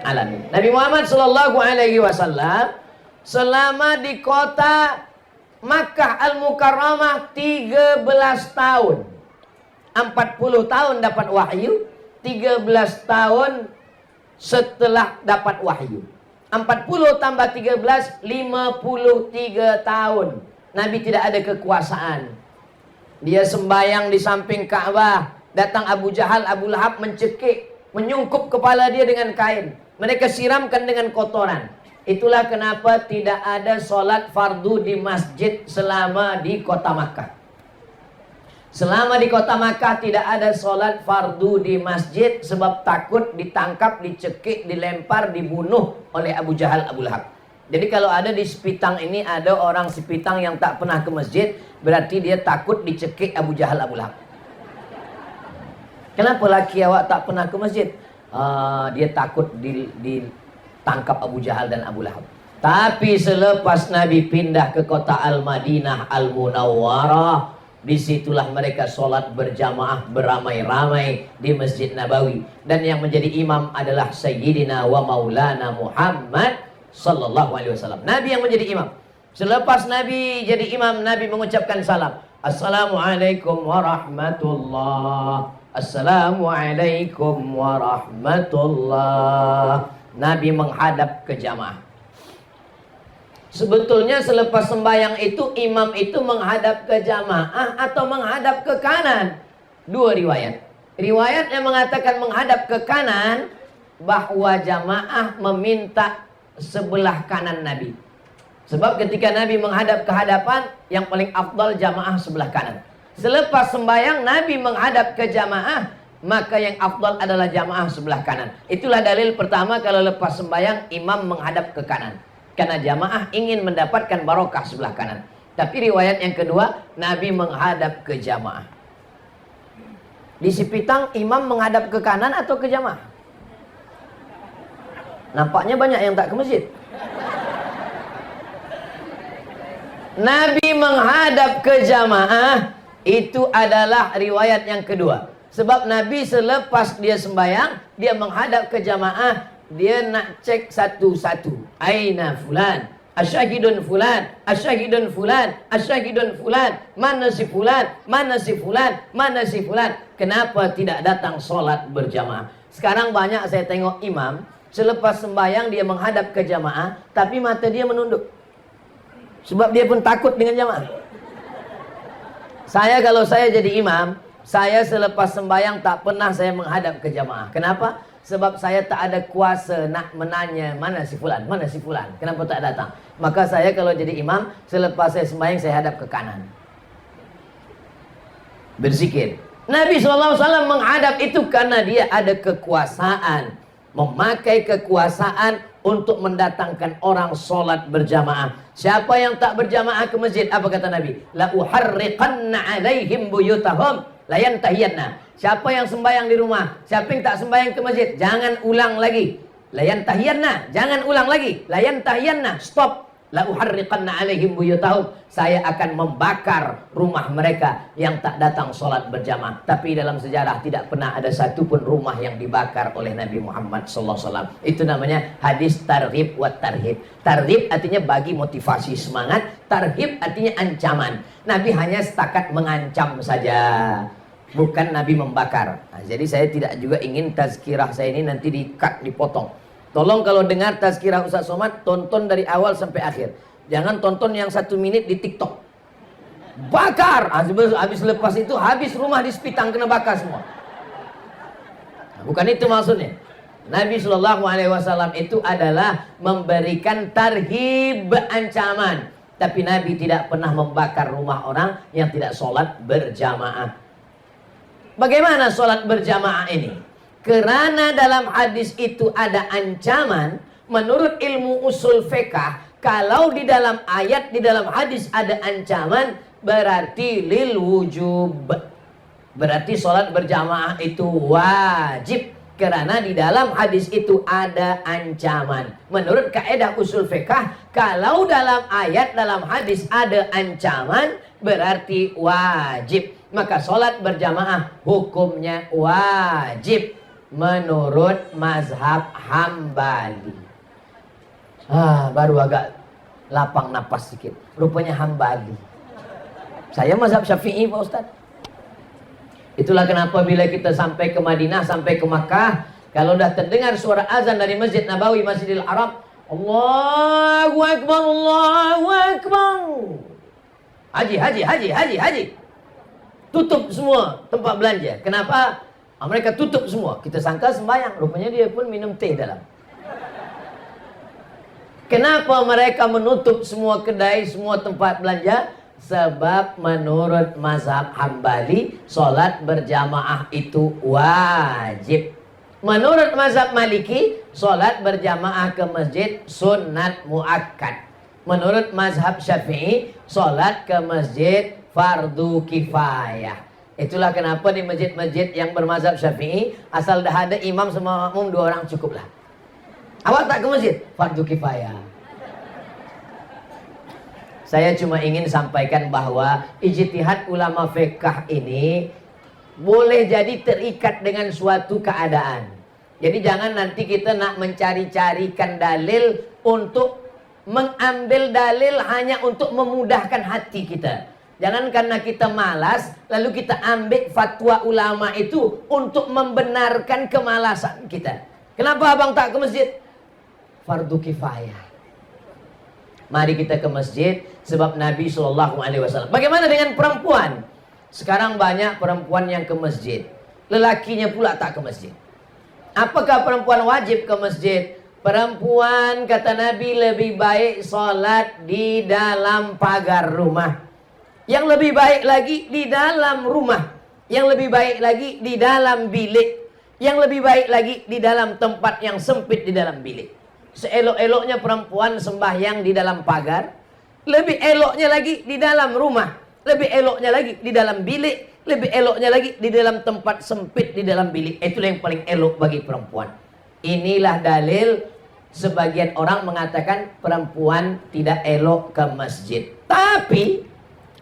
alamin. Nabi Muhammad sallallahu alaihi wasallam selama di kota Makkah Al-Mukarramah 13 tahun. 40 tahun dapat wahyu, 13 tahun setelah dapat wahyu. 40 tambah 13, 53 tahun. Nabi tidak ada kekuasaan. Dia sembahyang di samping Ka'bah. Datang Abu Jahal, Abu Lahab mencekik, menyungkup kepala dia dengan kain. Mereka siramkan dengan kotoran. Itulah kenapa tidak ada sholat fardu di masjid selama di kota Makkah. Selama di kota Makkah tidak ada sholat fardu di masjid, sebab takut ditangkap, dicekik, dilempar, dibunuh oleh Abu Jahal, Abu Lahab. Jadi kalau ada di Sepitang ini ada orang Sepitang yang tak pernah ke masjid, berarti dia takut dicekik Abu Jahal, Abu Lahab. Kenapa laki awak tak pernah ke masjid? Dia takut ditangkap Abu Jahal dan Abu Lahab. Tapi selepas Nabi pindah ke kota Al-Madinah Al-Munawwarah, disitulah mereka sholat berjamaah beramai-ramai di Masjid Nabawi. Dan yang menjadi imam adalah Sayyidina wa Maulana Muhammad sallallahu alaihi wasallam. Nabi yang menjadi imam. Selepas Nabi jadi imam, Nabi mengucapkan salam. Assalamualaikum warahmatullah. Assalamualaikum warahmatullah. Nabi menghadap ke jamaah. Sebetulnya selepas sembahyang itu imam itu menghadap ke jamaah atau menghadap ke kanan. Dua riwayat. Riwayat yang mengatakan menghadap ke kanan, bahwa jamaah meminta sebelah kanan Nabi. Sebab ketika Nabi menghadap ke hadapan, yang paling afdal jamaah sebelah kanan. Selepas sembahyang Nabi menghadap ke jamaah, maka yang afdal adalah jamaah sebelah kanan. Itulah dalil pertama kalau lepas sembahyang imam menghadap ke kanan. Karena jamaah ingin mendapatkan barokah sebelah kanan. Tapi riwayat yang kedua, Nabi menghadap ke jamaah. Di Sipitang imam menghadap ke kanan atau ke jamaah? Nampaknya banyak yang tak ke masjid. Nabi menghadap ke jamaah, itu adalah riwayat yang kedua. Sebab Nabi selepas dia sembahyang, dia menghadap ke jamaah, dia nak cek satu-satu. Aina fulan, asyahidun fulan, asyahidun fulan, asyahidun fulan, mana si fulan, mana si fulan, mana si fulan. Kenapa tidak datang solat berjamaah? Sekarang banyak saya tengok imam, selepas sembahyang dia menghadap ke jamaah, tapi mata dia menunduk. Sebab dia pun takut dengan jamaah. Kalau saya jadi imam, saya selepas sembahyang tak pernah saya menghadap ke jamaah. Kenapa? Sebab saya tak ada kuasa nak menanya mana si fulan, mana si fulan. Kenapa tak datang? Maka saya kalau jadi imam, selepas saya sembahyang saya hadap ke kanan. Berzikir. Nabi SAW menghadap itu karena dia ada kekuasaan. Memakai kekuasaan untuk mendatangkan orang solat berjamaah. Siapa yang tak berjamaah ke masjid, apa kata Nabi? La uharriqanna alaihim buyutahum la yantahiyanna. Siapa yang sembahyang di rumah, siapa yang tak sembahyang ke masjid, jangan ulang lagi. La yantahiyanna, jangan ulang lagi. La yantahiyanna, stop. La uharriqanna alaihim buyutahum. Saya akan membakar rumah mereka yang tak datang solat berjamaah. Tapi dalam sejarah tidak pernah ada satu pun rumah yang dibakar oleh Nabi Muhammad SAW. Itu namanya hadis targhib wa tarhib. Targhib artinya bagi motivasi semangat, tarhib artinya ancaman. Nabi hanya setakat mengancam saja, bukan Nabi membakar. Nah, jadi saya tidak juga ingin tazkirah saya ini nanti di-cut, dipotong. Tolong kalau dengar tazkirah Ustaz Somad, tonton dari awal sampai akhir. Jangan tonton yang 1 menit di TikTok. Bakar! Habis lepas itu, habis rumah di Sipitang kena bakar semua. Nah, bukan itu maksudnya. Nabi SAW itu adalah memberikan tarhib, ancaman. Tapi Nabi tidak pernah membakar rumah orang yang tidak sholat berjamaah. Bagaimana sholat berjamaah ini? Karena dalam hadis itu ada ancaman. Menurut ilmu usul fiqh, kalau di dalam ayat, di dalam hadis ada ancaman, berarti lil wujub. Berarti sholat berjamaah itu wajib. Karena di dalam hadis itu ada ancaman. Menurut kaidah usul fiqh, kalau dalam ayat, dalam hadis ada ancaman, berarti wajib. Maka sholat berjamaah hukumnya wajib menurut mazhab Hambali. Baru agak lapang napas sedikit. Rupanya Hambali. Saya mazhab Syafi'i Pak Ustaz. Itulah kenapa bila kita sampai ke Madinah, sampai ke Makkah, kalau dah terdengar suara azan dari Masjid Nabawi, Masjidil Haram, Allahu Akbar, Allahu Akbar. Haji, haji, haji, haji, haji. Tutup semua tempat belanja. Kenapa? Mereka tutup semua. Kita sangka sembahyang, rupanya dia pun minum teh dalam. Kenapa mereka menutup semua kedai, semua tempat belanja? Sebab menurut mazhab Hambali, sholat berjamaah itu wajib. Menurut mazhab Maliki, sholat berjamaah ke masjid sunat muakkad. Menurut mazhab Syafi'i, sholat ke masjid fardu kifayah. Itulah kenapa di masjid-masjid yang bermazhab Syafi'i, asal dah ada imam sama makmum 2 orang cukuplah. Awak tak ke masjid? Fardu kifayah. Saya cuma ingin sampaikan bahwa ijtihad ulama fiqh ini boleh jadi terikat dengan suatu keadaan. Jadi jangan nanti kita nak mencari-carikan dalil untuk mengambil dalil hanya untuk memudahkan hati kita. Jangan karena kita malas lalu kita ambil fatwa ulama itu untuk membenarkan kemalasan kita. Kenapa abang tak ke masjid? Fardu kifayah. Mari kita ke masjid sebab Nabi SAW. Bagaimana dengan perempuan? Sekarang banyak perempuan yang ke masjid, lelakinya pula tak ke masjid. Apakah perempuan wajib ke masjid? Perempuan, kata Nabi, lebih baik sholat di dalam pagar rumah. Yang lebih baik lagi di dalam rumah. Yang lebih baik lagi di dalam bilik. Yang lebih baik lagi di dalam tempat yang sempit di dalam bilik. Seelok-eloknya perempuan sembahyang di dalam pagar. Lebih eloknya lagi di dalam rumah. Lebih eloknya lagi di dalam bilik. Lebih eloknya lagi di dalam tempat sempit di dalam bilik. Itulah yang paling elok bagi perempuan. Inilah dalil sebagian orang mengatakan perempuan tidak elok ke masjid. Tapi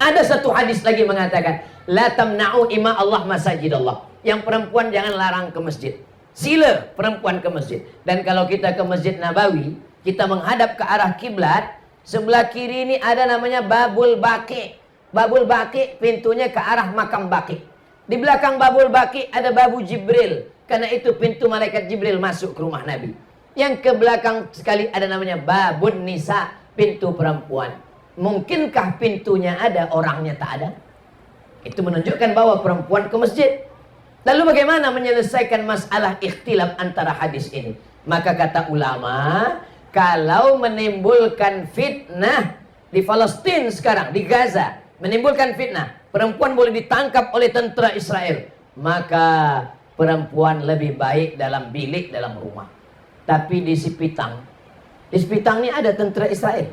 ada satu hadis lagi mengatakan la tamna'u ima Allah masajid Allah. Yang perempuan jangan larang ke masjid. Sila perempuan ke masjid. Dan kalau kita ke Masjid Nabawi, kita menghadap ke arah kiblat, sebelah kiri ini ada namanya Babul Baqi. Babul Baqi pintunya ke arah makam Baqi. Di belakang Babul Baqi ada Babu Jibril. Karena itu pintu malaikat Jibril masuk ke rumah Nabi. Yang ke belakang sekali ada namanya Babun Nisa, pintu perempuan. Mungkinkah pintunya ada, orangnya tak ada? Itu menunjukkan bahwa perempuan ke masjid. Lalu bagaimana menyelesaikan masalah ikhtilaf antara hadis ini? Maka kata ulama, kalau menimbulkan fitnah di Palestina sekarang, di Gaza, menimbulkan fitnah, perempuan boleh ditangkap oleh tentara Israel, maka perempuan lebih baik dalam bilik, dalam rumah. Tapi di Sipitang ini ada tentara Israel?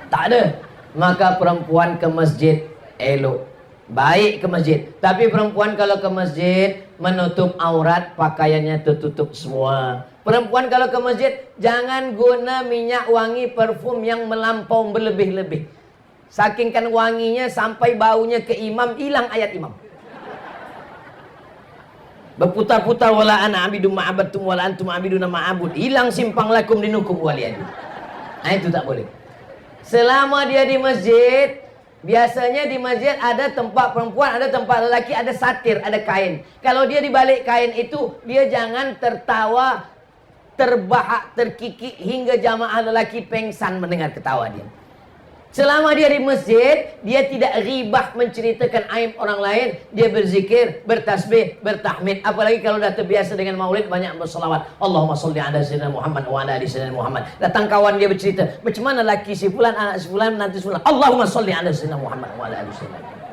Tak ada. Maka perempuan ke masjid elok. Baik ke masjid. Tapi perempuan kalau ke masjid menutup aurat, pakaiannya tertutup semua. Perempuan kalau ke masjid jangan guna minyak wangi parfum yang melampau berlebih-lebih. Saking kan wanginya sampai baunya ke imam, hilang ayat imam. Berputar-putar wala ana abidum ma'abattum wala antum abiduna ma'abud. Hilang simpang lakum dinukum waliyadi. Nah itu tak boleh. Selama dia di masjid, biasanya di masjid ada tempat perempuan, ada tempat lelaki, ada satir, ada kain. Kalau dia di balik kain itu, dia jangan tertawa, terbahak, terkikik hingga jamaah lelaki pengsan mendengar ketawa dia. Selama dia di masjid, dia tidak ghibah menceritakan aib orang lain. Dia berzikir, bertasbih, bertahmid. Apalagi kalau dah terbiasa dengan maulid, banyak berselawat. Allahumma salli ala sayyidina Muhammad wa ala ali sayyidina Muhammad. Datang kawan dia bercerita, macam mana laki si fulan, anak si fulan, nanti si fulan. Allahumma salli ala sayyidina Muhammad wa ala ali sayyidina Muhammad.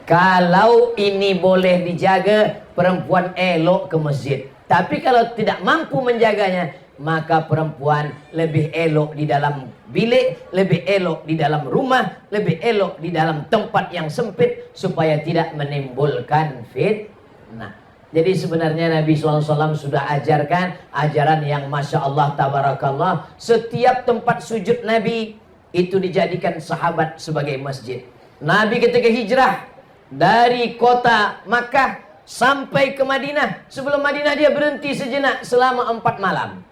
Kalau ini boleh dijaga, perempuan elok ke masjid. Tapi kalau tidak mampu menjaganya, maka perempuan lebih elok di dalam bilik, lebih elok di dalam rumah, lebih elok di dalam tempat yang sempit supaya tidak menimbulkan fitnah. Jadi sebenarnya Nabi SAW sudah ajarkan ajaran yang Masya Allah Tabarakallah. Setiap tempat sujud Nabi itu dijadikan sahabat sebagai masjid. Nabi ketika hijrah dari kota Makkah sampai ke Madinah, sebelum Madinah dia berhenti sejenak selama 4 malam.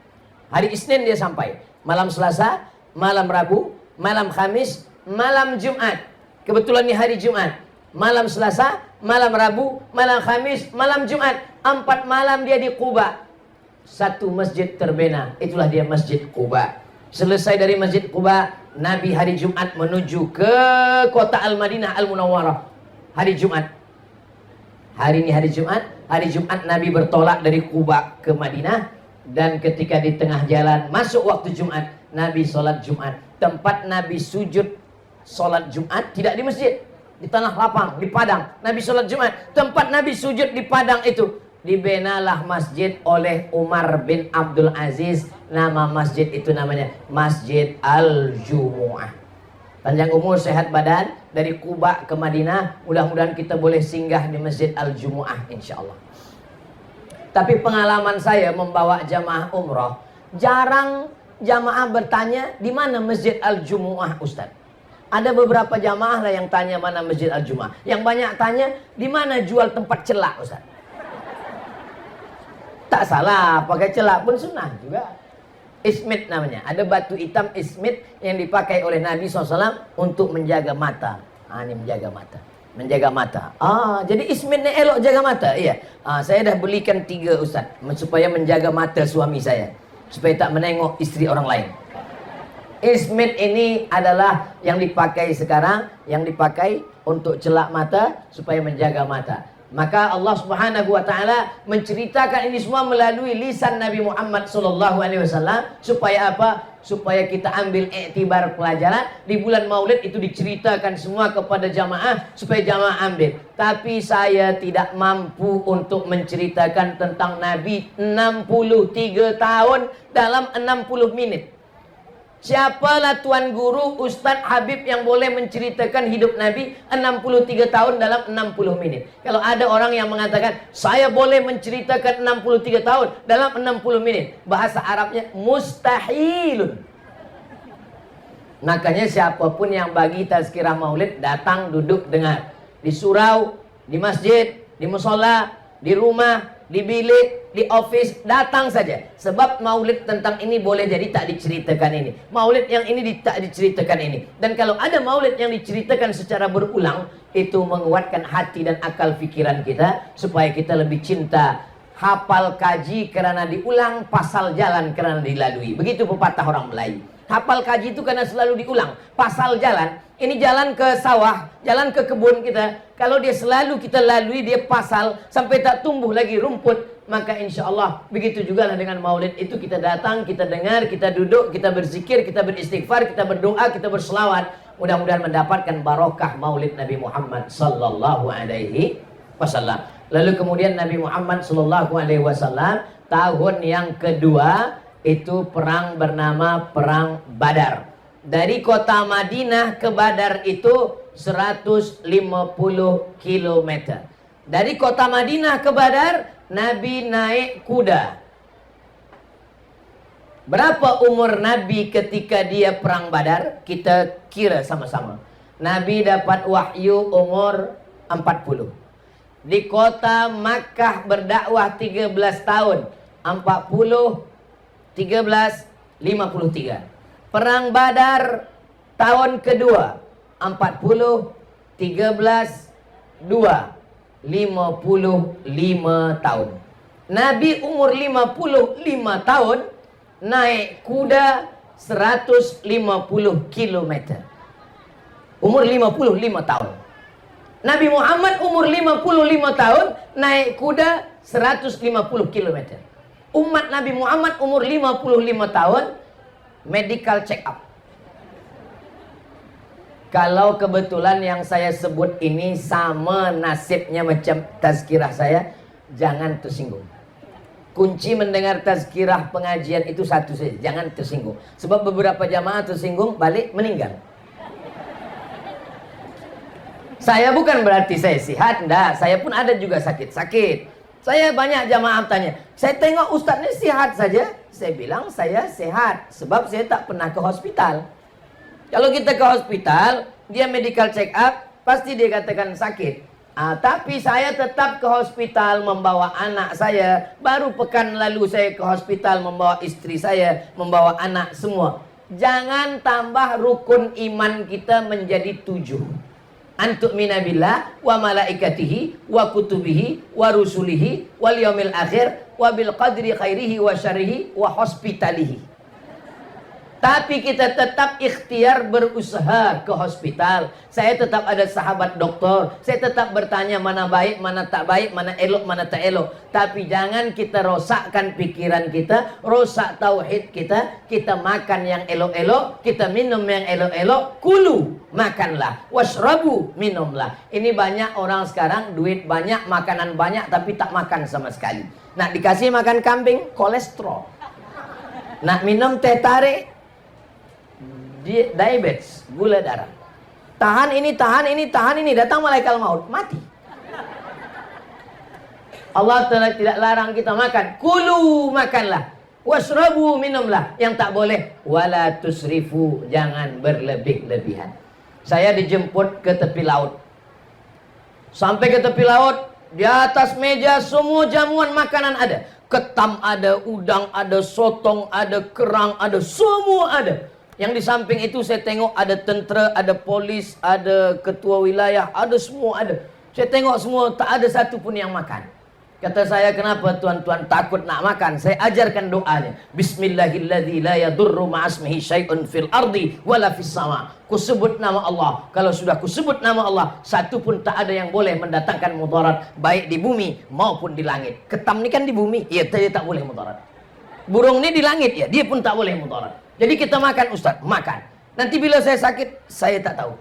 Hari Isnin dia sampai, malam Selasa, malam Rabu, malam Khamis, malam Jumat. Kebetulan ini hari Jumat. Malam Selasa, malam Rabu, malam Khamis, malam Jumat. 4 malam dia di Quba. Satu masjid terbina, itulah dia Masjid Quba. Selesai dari Masjid Quba, Nabi hari Jumat menuju ke kota Al-Madinah Al-Munawwarah. Hari Jumat. Hari ini hari Jumat Nabi bertolak dari Quba ke Madinah. Dan ketika di tengah jalan masuk waktu Jumat, Nabi sholat Jumat. Tempat Nabi sujud sholat Jumat tidak di masjid, di tanah lapang, di padang. Nabi sholat Jumat. Tempat Nabi sujud di padang itu dibenalah masjid oleh Umar bin Abdul Aziz. Nama masjid itu namanya Masjid Al-Jumu'ah. Panjang umur, sehat badan. Dari Quba ke Madinah, mudah-mudahan kita boleh singgah di Masjid Al-Jumu'ah insyaallah. Tapi pengalaman saya membawa jamaah umroh, jarang jamaah bertanya di mana Masjid Al-Jumu'ah Ustaz. Ada beberapa jamaah lah yang tanya mana Masjid Al-Jumu'ah. Yang banyak tanya di mana jual tempat celak Ustaz. Tak salah, pakai celak pun sunnah juga. Ismit namanya. Ada batu hitam ismit yang dipakai oleh Nabi SAW untuk menjaga mata. Ini menjaga mata. Menjaga mata. Jadi ismit ni elok jaga mata. Iya. Saya dah belikan 3 Ustaz supaya menjaga mata suami saya, supaya tak menengok isteri orang lain. Ismit ini adalah yang dipakai sekarang, yang dipakai untuk celak mata supaya menjaga mata. Maka Allah Subhanahu wa taala menceritakan ini semua melalui lisan Nabi Muhammad sallallahu alaihi wasallam supaya apa? Supaya kita ambil iktibar pelajaran. Di bulan Maulid itu diceritakan semua kepada jamaah supaya jamaah ambil. Tapi saya tidak mampu untuk menceritakan tentang Nabi 63 tahun dalam 60 menit. Siapalah Tuan Guru, Ustadz Habib yang boleh menceritakan hidup Nabi 63 tahun dalam 60 menit? Kalau ada orang yang mengatakan, saya boleh menceritakan 63 tahun dalam 60 menit. Bahasa Arabnya mustahilun. Makanya siapapun yang bagi tazkirah maulid, datang duduk dengar. Di surau, di masjid, di musola, di rumah, di bilik, di office, datang saja. Sebab maulid tentang ini boleh jadi tak diceritakan ini. Maulid yang ini tak diceritakan ini. Dan kalau ada maulid yang diceritakan secara berulang, itu menguatkan hati dan akal pikiran kita supaya kita lebih cinta. Hafal kaji karena diulang, pasal jalan karena dilalui. Begitu pepatah orang Melayu. Hafal kaji itu karena selalu diulang. Pasal jalan, ini jalan ke sawah, jalan ke kebun kita. Kalau dia selalu kita lalui, dia pasal sampai tak tumbuh lagi rumput, maka insya Allah begitu juga lah dengan maulid itu. Kita datang, kita dengar, kita duduk, kita berzikir, kita beristighfar, kita berdoa, kita berselawat. Mudah-mudahan mendapatkan barokah maulid Nabi Muhammad sallallahu alaihi wasallam. Lalu kemudian Nabi Muhammad sallallahu alaihi wasallam tahun yang kedua itu perang bernama Perang Badar. Dari kota Madinah ke Badar itu 150 km. Dari kota Madinah ke Badar, Nabi naik kuda. Berapa umur Nabi ketika dia perang Badar? Kita kira sama-sama. Nabi dapat wahyu umur 40. Di kota Makkah berdakwah 13 tahun. 40, 13, 53. Perang Badar tahun kedua 40, 13, 2, 55 tahun. Nabi umur 55 tahun naik kuda 150 km. Umur 55 tahun. Nabi Muhammad umur 55 tahun naik kuda 150 km. Umat Nabi Muhammad umur 55 tahun medical check up. Kalau kebetulan yang saya sebut ini sama nasibnya macam tazkirah saya, jangan tersinggung. Kunci mendengar tazkirah pengajian itu satu saja, jangan tersinggung. Sebab beberapa jamaah tersinggung balik meninggal. Saya bukan berarti saya sehat, enggak. Saya pun ada juga sakit-sakit. Saya banyak jamaah tanya, saya tengok ustaz ini sehat saja. Saya bilang saya sehat, sebab saya tak pernah ke hospital. Kalau kita ke hospital, dia medical check up, pasti dia katakan sakit. Tapi saya tetap ke hospital membawa anak saya. Baru pekan lalu saya ke hospital membawa istri saya, membawa anak semua. Jangan tambah rukun iman kita menjadi 7. Antu'mina billah wa malaikatihi wa kutubihi wa rusulihi wal yaumil akhir wa bil qadri khairihi wa syarrihi wa hospitalihi. Tapi kita tetap ikhtiar berusaha ke hospital. Saya tetap ada sahabat dokter. Saya tetap bertanya mana baik, mana tak baik, mana elok, mana tak elok. Tapi jangan kita rosakkan pikiran kita, rosak tauhid kita. Kita makan yang elok-elok, kita minum yang elok-elok. Kulu, makanlah. Washrabu, minumlah. Ini banyak orang sekarang, duit banyak, makanan banyak, tapi tak makan sama sekali. Nak dikasih makan kambing, kolesterol. Nak minum teh tarik, diabetes, gula darah. Tahan ini, tahan ini, tahan ini, datang malaikat maut, mati. Allah tidak larang kita makan. Kulu, makanlah. Washrabu, minumlah. Yang tak boleh, wala tusrifu, jangan berlebih-lebihan. Saya dijemput ke tepi laut. Sampai ke tepi laut, di atas meja semua jamuan makanan ada. Ketam ada, udang ada, sotong ada, kerang ada, semua ada. Yang di samping itu saya tengok ada tentera, ada polis, ada ketua wilayah, ada semua ada. Saya tengok semua, tak ada satu pun yang makan. Kata saya, kenapa tuan-tuan takut nak makan? Saya ajarkan doanya. Bismillahilladzi la yadurru ma'asmihi syai'un fil ardi wala fis sama. Kusebut nama Allah. Kalau sudah kusebut nama Allah, satu pun tak ada yang boleh mendatangkan mudarat, baik di bumi maupun di langit. Ketam ni kan di bumi, ya dia tak boleh mudarat. Burung ni di langit, ya dia pun tak boleh mudarat. Jadi kita makan Ustaz, makan. Nanti bila saya sakit, saya tak tahu.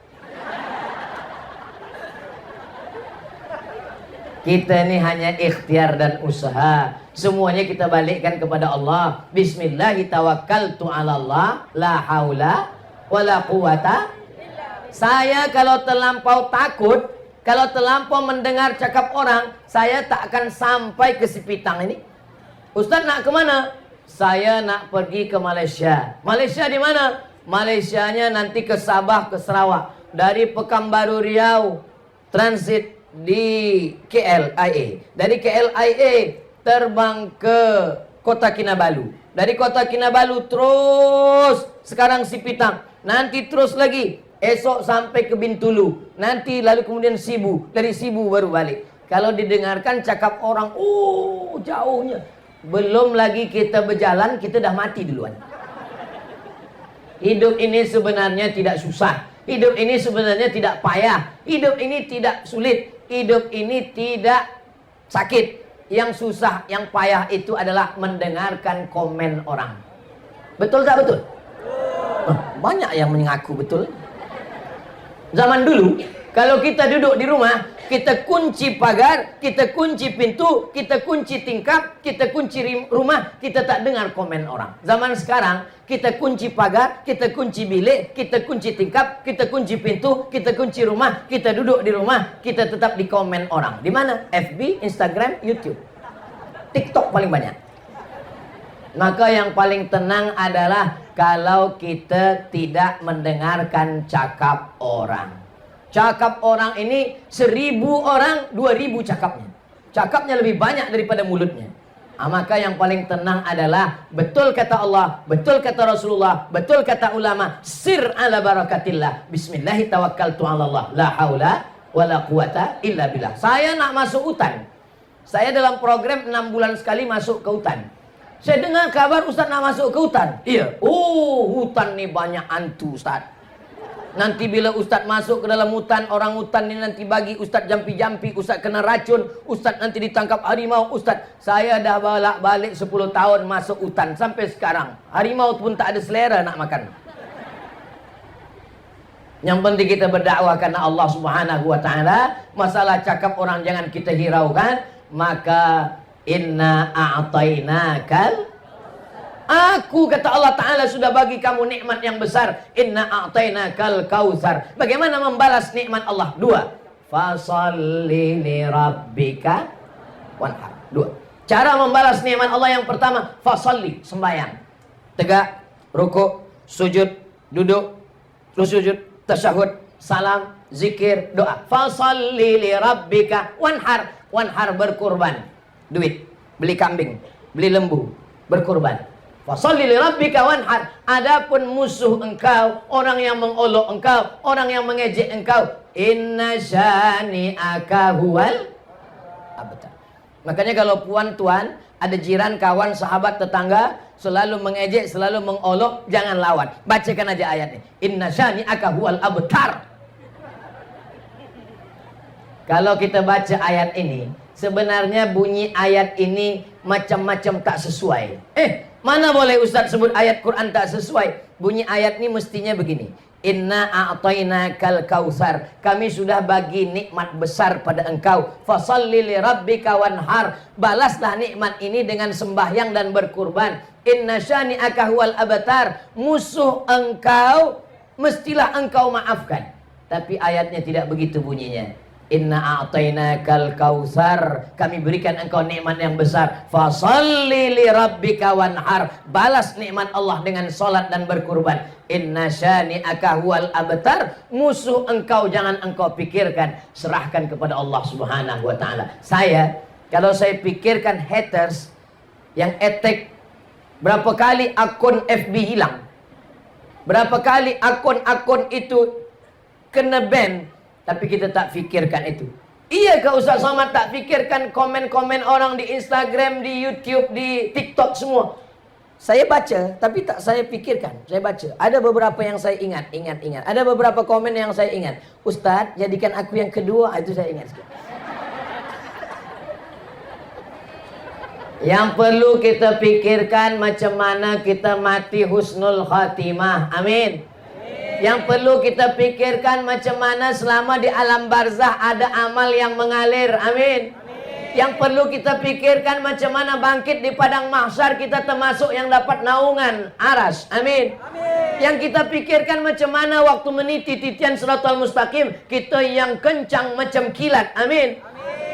Kita ini hanya ikhtiar dan usaha. Semuanya kita balikkan kepada Allah. Bismillahirrahmanirrahim. La haula wala quwata. Saya kalau terlampau takut, kalau terlampau mendengar cakap orang, saya tak akan sampai ke Sipitang ini. Ustaz nak ke mana? Saya nak pergi ke Malaysia. Malaysia di mana? Malaysianya nanti ke Sabah, ke Sarawak. Dari Pekanbaru Riau, transit di KLIA. Dari KLIA terbang ke Kota Kinabalu. Dari Kota Kinabalu terus sekarang Sipitang. Nanti terus lagi esok sampai ke Bintulu. Nanti lalu kemudian Sibu. Dari Sibu baru balik. Kalau didengarkan cakap orang, oh jauhnya. Belum lagi kita berjalan, kita dah mati duluan. Hidup ini sebenarnya tidak susah. Hidup ini sebenarnya tidak payah. Hidup ini tidak sulit. Hidup ini tidak sakit. Yang susah, yang payah itu adalah mendengarkan komen orang. Betul tak betul? Banyak yang mengaku betul. Zaman dulu, kalau kita duduk di rumah, kita kunci pagar, kita kunci pintu, kita kunci tingkap, kita kunci rumah, kita tak dengar komen orang. Zaman sekarang, kita kunci pagar, kita kunci bilik, kita kunci tingkap, kita kunci pintu, kita kunci rumah, kita duduk di rumah, kita tetap di komen orang. Di mana? FB, Instagram, YouTube. TikTok paling banyak. Maka yang paling tenang adalah kalau kita tidak mendengarkan cakap orang. Cakap orang ini 1000 orang, 2000 cakapnya. Cakapnya lebih banyak daripada mulutnya. Maka yang paling tenang adalah betul kata Allah, betul kata Rasulullah, betul kata ulama. Sir ala barakatillah. Bismillahi tawakkaltu ala Allah. La haula wala quwata illa billah. Saya nak masuk hutan. Saya dalam program 6 bulan sekali masuk ke hutan. Saya dengar kabar Ustaz nak masuk ke hutan. Iya. Oh, hutan ni banyak hantu Ustaz. Nanti bila Ustaz masuk ke dalam hutan, orang hutan ni nanti bagi Ustaz jampi-jampi, Ustaz kena racun, Ustaz nanti ditangkap harimau. Ustaz, saya dah balik 10 tahun masuk hutan sampai sekarang. Harimau pun tak ada selera nak makan. Yang penting kita berdakwah karena Allah Subhanahu wa taala. Masalah cakap orang jangan kita hiraukan. Maka inna a'tainakal, aku kata Allah Ta'ala sudah bagi kamu nikmat yang besar. Inna a'tainakal kautsar. Bagaimana membalas nikmat Allah? 2. Fasalli li rabbika wanhar. 2. Cara membalas nikmat Allah yang pertama, fasalli, sembahyang. Tegak, rukuk, sujud, duduk, terus sujud, tasyahud, salam, zikir, doa. Fasalli li rabbika wanhar. Wanhar berkurban. Duit, beli kambing, beli lembu, berkurban. Fasalli li rabbika wanhar. Adapun musuh engkau, orang yang mengolok engkau, orang yang mengejek engkau, inna syani'aka huwal abtar. Makanya kalau puan tuan, ada jiran, kawan, sahabat, tetangga selalu mengejek, selalu mengolok, jangan lawan. Bacakan aja ayatnya. Inna syani'aka huwal abtar. Kalau kita baca ayat ini, sebenarnya bunyi ayat ini macam-macam tak sesuai. Mana boleh Ustaz sebut ayat Quran tak sesuai? Bunyi ayat ini mestinya begini. Inna a'tainakal kautsar. Kami sudah bagi nikmat besar pada engkau. Fasalli li rabbika wanhar. Balaslah nikmat ini dengan sembahyang dan berkurban. Inna syani'aka huwal abtar. Musuh engkau mestilah engkau maafkan. Tapi ayatnya tidak begitu bunyinya. Inna a'tainakal kautsar. Kami berikan engkau nikmat yang besar. Fasalli li rabbika wanhar. Balas nikmat Allah dengan salat dan berkurban. Inna syani'aka huwal abtar. Musuh engkau jangan engkau pikirkan, serahkan kepada Allah Subhanahu wa taala. Kalau saya pikirkan haters yang attack, berapa kali akun FB hilang? Berapa kali akun-akun itu kena ban? Tapi kita tak fikirkan itu. Iya ke Ustaz Somad tak pikirkan komen-komen orang di Instagram, di YouTube, di TikTok semua? Saya baca, tapi tak saya pikirkan. Saya baca. Ada beberapa yang saya ingat. Ada beberapa komen yang saya ingat. Ustaz, jadikan aku yang kedua. Itu saya ingat sikit. Yang perlu kita pikirkan macam mana kita mati husnul khatimah. Amin. Yang perlu kita pikirkan macam mana selama di alam barzah ada amal yang mengalir. Amin. Yang perlu kita pikirkan macam mana bangkit di padang mahsyar kita termasuk yang dapat naungan aras. Amin. Yang kita pikirkan macam mana waktu meniti titian siratal mustaqim kita yang kencang macam kilat. Amin.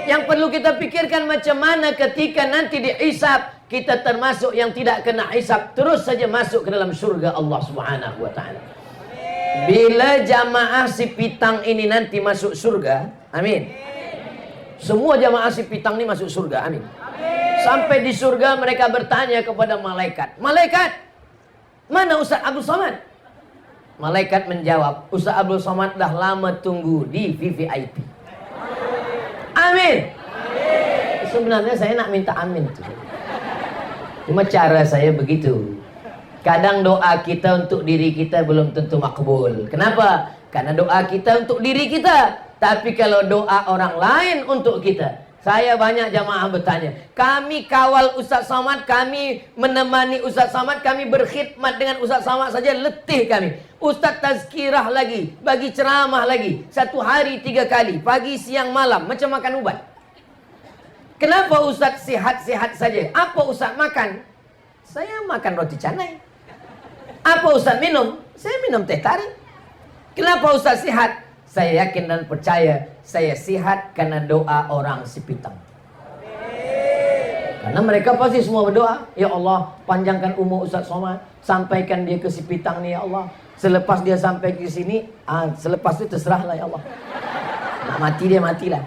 Yang perlu kita pikirkan macam mana ketika nanti dihisab kita termasuk yang tidak kena hisab terus saja masuk ke dalam surga Allah Subhanahu wa taala. Bila jamaah si pitang ini nanti masuk surga, amin. Semua jamaah si pitang ini masuk surga, amin. Sampai di surga mereka bertanya kepada malaikat, malaikat, mana Ustaz Abdul Somad? Malaikat menjawab, Ustaz Abdul Somad dah lama tunggu di VVIP. Amin. Sebenarnya saya nak minta amin tuh. Cuma cara saya begitu. Kadang doa kita untuk diri kita belum tentu makbul. Kenapa? Karena doa kita untuk diri kita. Tapi kalau doa orang lain untuk kita. Saya banyak jamaah bertanya. Kami kawal Ustaz Somad. Kami menemani Ustaz Somad. Kami berkhidmat dengan Ustaz Somad saja. Letih kami. Ustaz tazkirah lagi. Bagi ceramah lagi. 1 hari 3 kali. Pagi, siang, malam. Macam makan ubat. Kenapa Ustaz sihat-sihat saja? Apa Ustaz makan? Saya makan roti canai. Apa Ustaz minum? Saya minum teh tarik. Kenapa Ustaz sihat? Saya yakin dan percaya saya sihat karena doa orang Sipitang. Karena mereka pasti semua berdoa, ya Allah panjangkan umur Ustaz Somad, sampaikan dia ke Sipitang ni ya Allah. Selepas dia sampai ke sini, selepas itu terserahlah ya Allah. Nak mati dia matilah.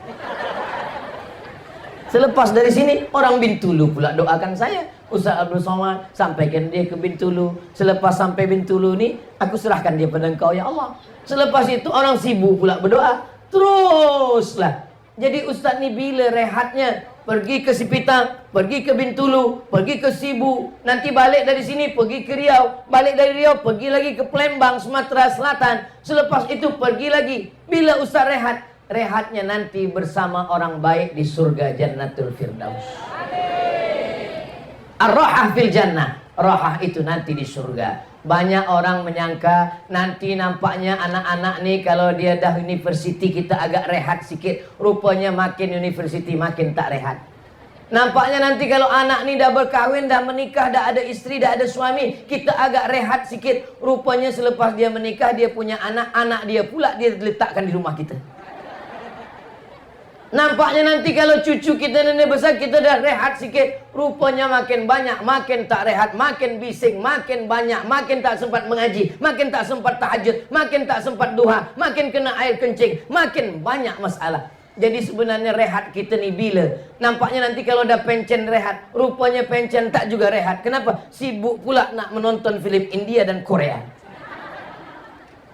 Selepas dari sini orang Bintulu pula doakan saya. Ustaz Abdul Somad sampaikan dia ke Bintulu. Selepas sampai Bintulu ni aku serahkan dia pada engkau ya Allah. Selepas itu orang Sibu pula berdoa. Teruslah. Jadi Ustaz ni bila rehatnya? Pergi ke Sipitang, pergi ke Bintulu, pergi ke Sibu, nanti balik dari sini pergi ke Riau, balik dari Riau pergi lagi ke Palembang, Sumatera Selatan. Selepas itu pergi lagi. Bila Ustaz rehat? Rehatnya nanti bersama orang baik di surga Jannatul Firdaus. Ar-rahah fil jannah. Rahah itu nanti di surga. Banyak orang menyangka nanti nampaknya anak-anak nih kalau dia dah universiti kita agak rehat sikit. Rupanya makin universiti makin tak rehat. Nampaknya nanti kalau anak nih dah berkahwin, dah menikah, dah ada istri, dah ada suami, kita agak rehat sikit. Rupanya selepas dia menikah dia punya anak, anak dia pula dia letakkan di rumah kita. Nampaknya nanti kalau cucu kita nenek besar kita dah rehat sikit. Rupanya makin banyak, makin tak rehat, makin bising, makin banyak, makin tak sempat mengaji, makin tak sempat tahajud, makin tak sempat duha, makin kena air kencing, makin banyak masalah. Jadi sebenarnya rehat kita ni bila? Nampaknya nanti kalau dah pencen rehat, rupanya pencen tak juga rehat. Kenapa? Sibuk pula nak menonton filem India dan Korea.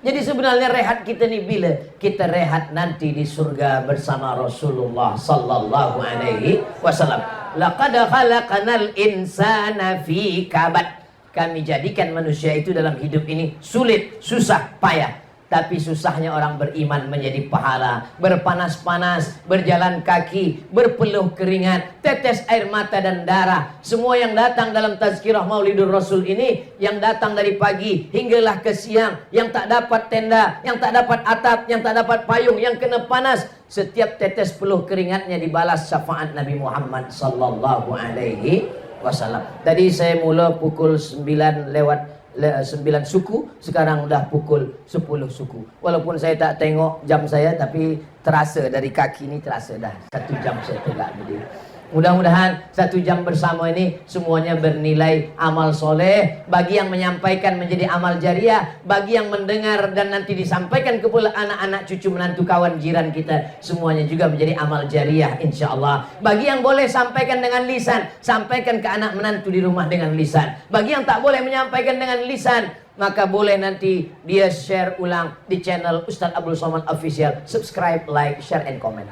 Jadi sebenarnya rehat kita ni bila? Kita rehat nanti di surga bersama Rasulullah sallallahu alaihi wasallam. Laqad khalaqnal insana fi kabad. Kami jadikan manusia itu dalam hidup ini sulit, susah, payah. Tapi susahnya orang beriman menjadi pahala. Berpanas-panas, berjalan kaki, berpeluh keringat, tetes air mata dan darah. Semua yang datang dalam tazkirah Maulidur Rasul ini, yang datang dari pagi hinggalah ke siang, yang tak dapat tenda, yang tak dapat atap, yang tak dapat payung, yang kena panas, setiap tetes peluh keringatnya dibalas syafaat Nabi Muhammad sallallahu alaihi wasallam. Tadi saya mula pukul 9 lewat 9 suku, sekarang dah pukul 10 suku. Walaupun saya tak tengok jam saya, tapi terasa dari kaki ni terasa dah 1 jam saya tegak berdiri. Mudah-mudahan 1 jam bersama ini semuanya bernilai amal soleh. Bagi yang menyampaikan menjadi amal jariah, bagi yang mendengar dan nanti disampaikan kepada anak-anak, cucu, menantu, kawan, jiran kita, semuanya juga menjadi amal jariah insyaAllah. Bagi yang boleh sampaikan dengan lisan, sampaikan ke anak menantu di rumah dengan lisan. Bagi yang tak boleh menyampaikan dengan lisan, maka boleh nanti dia share ulang di channel Ustaz Abdul Somad Official. Subscribe, like, share, and comment.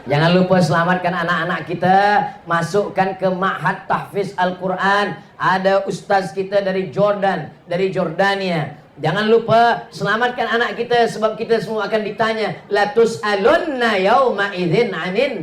Jangan lupa selamatkan anak-anak kita, masukkan ke Ma'had Tahfiz Al-Quran. Ada ustaz kita dari Jordan, dari Jordania. Jangan lupa selamatkan anak kita, sebab kita semua akan ditanya. La tus'alunna yauma idzin 'anin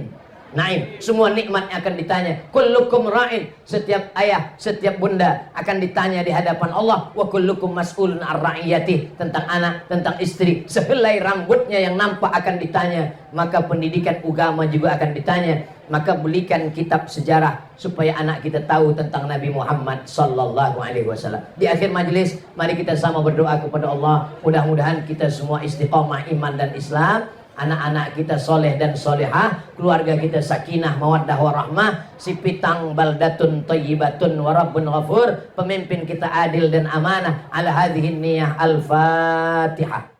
naim. Semua nikmat akan ditanya. Kullukum ra'in. Setiap ayah, setiap bunda akan ditanya di hadapan Allah. Wa kullukum mas'ulun ar-ra'iyati. Tentang anak, tentang istri, sehelai rambutnya yang nampak akan ditanya. Maka pendidikan agama juga akan ditanya. Maka belikan kitab sejarah supaya anak kita tahu tentang Nabi Muhammad sallallahu alaihi wasallam. Di akhir majlis, mari kita sama berdoa kepada Allah. Mudah-mudahan kita semua istiqamah iman dan Islam. Anak-anak kita soleh dan solehah, keluarga kita sakinah, mawaddah warahmah, si pitang baldatun thayyibatun wa rabbun ghafur, pemimpin kita adil dan amanah. Ala hadhihi niyah al-Fatihah.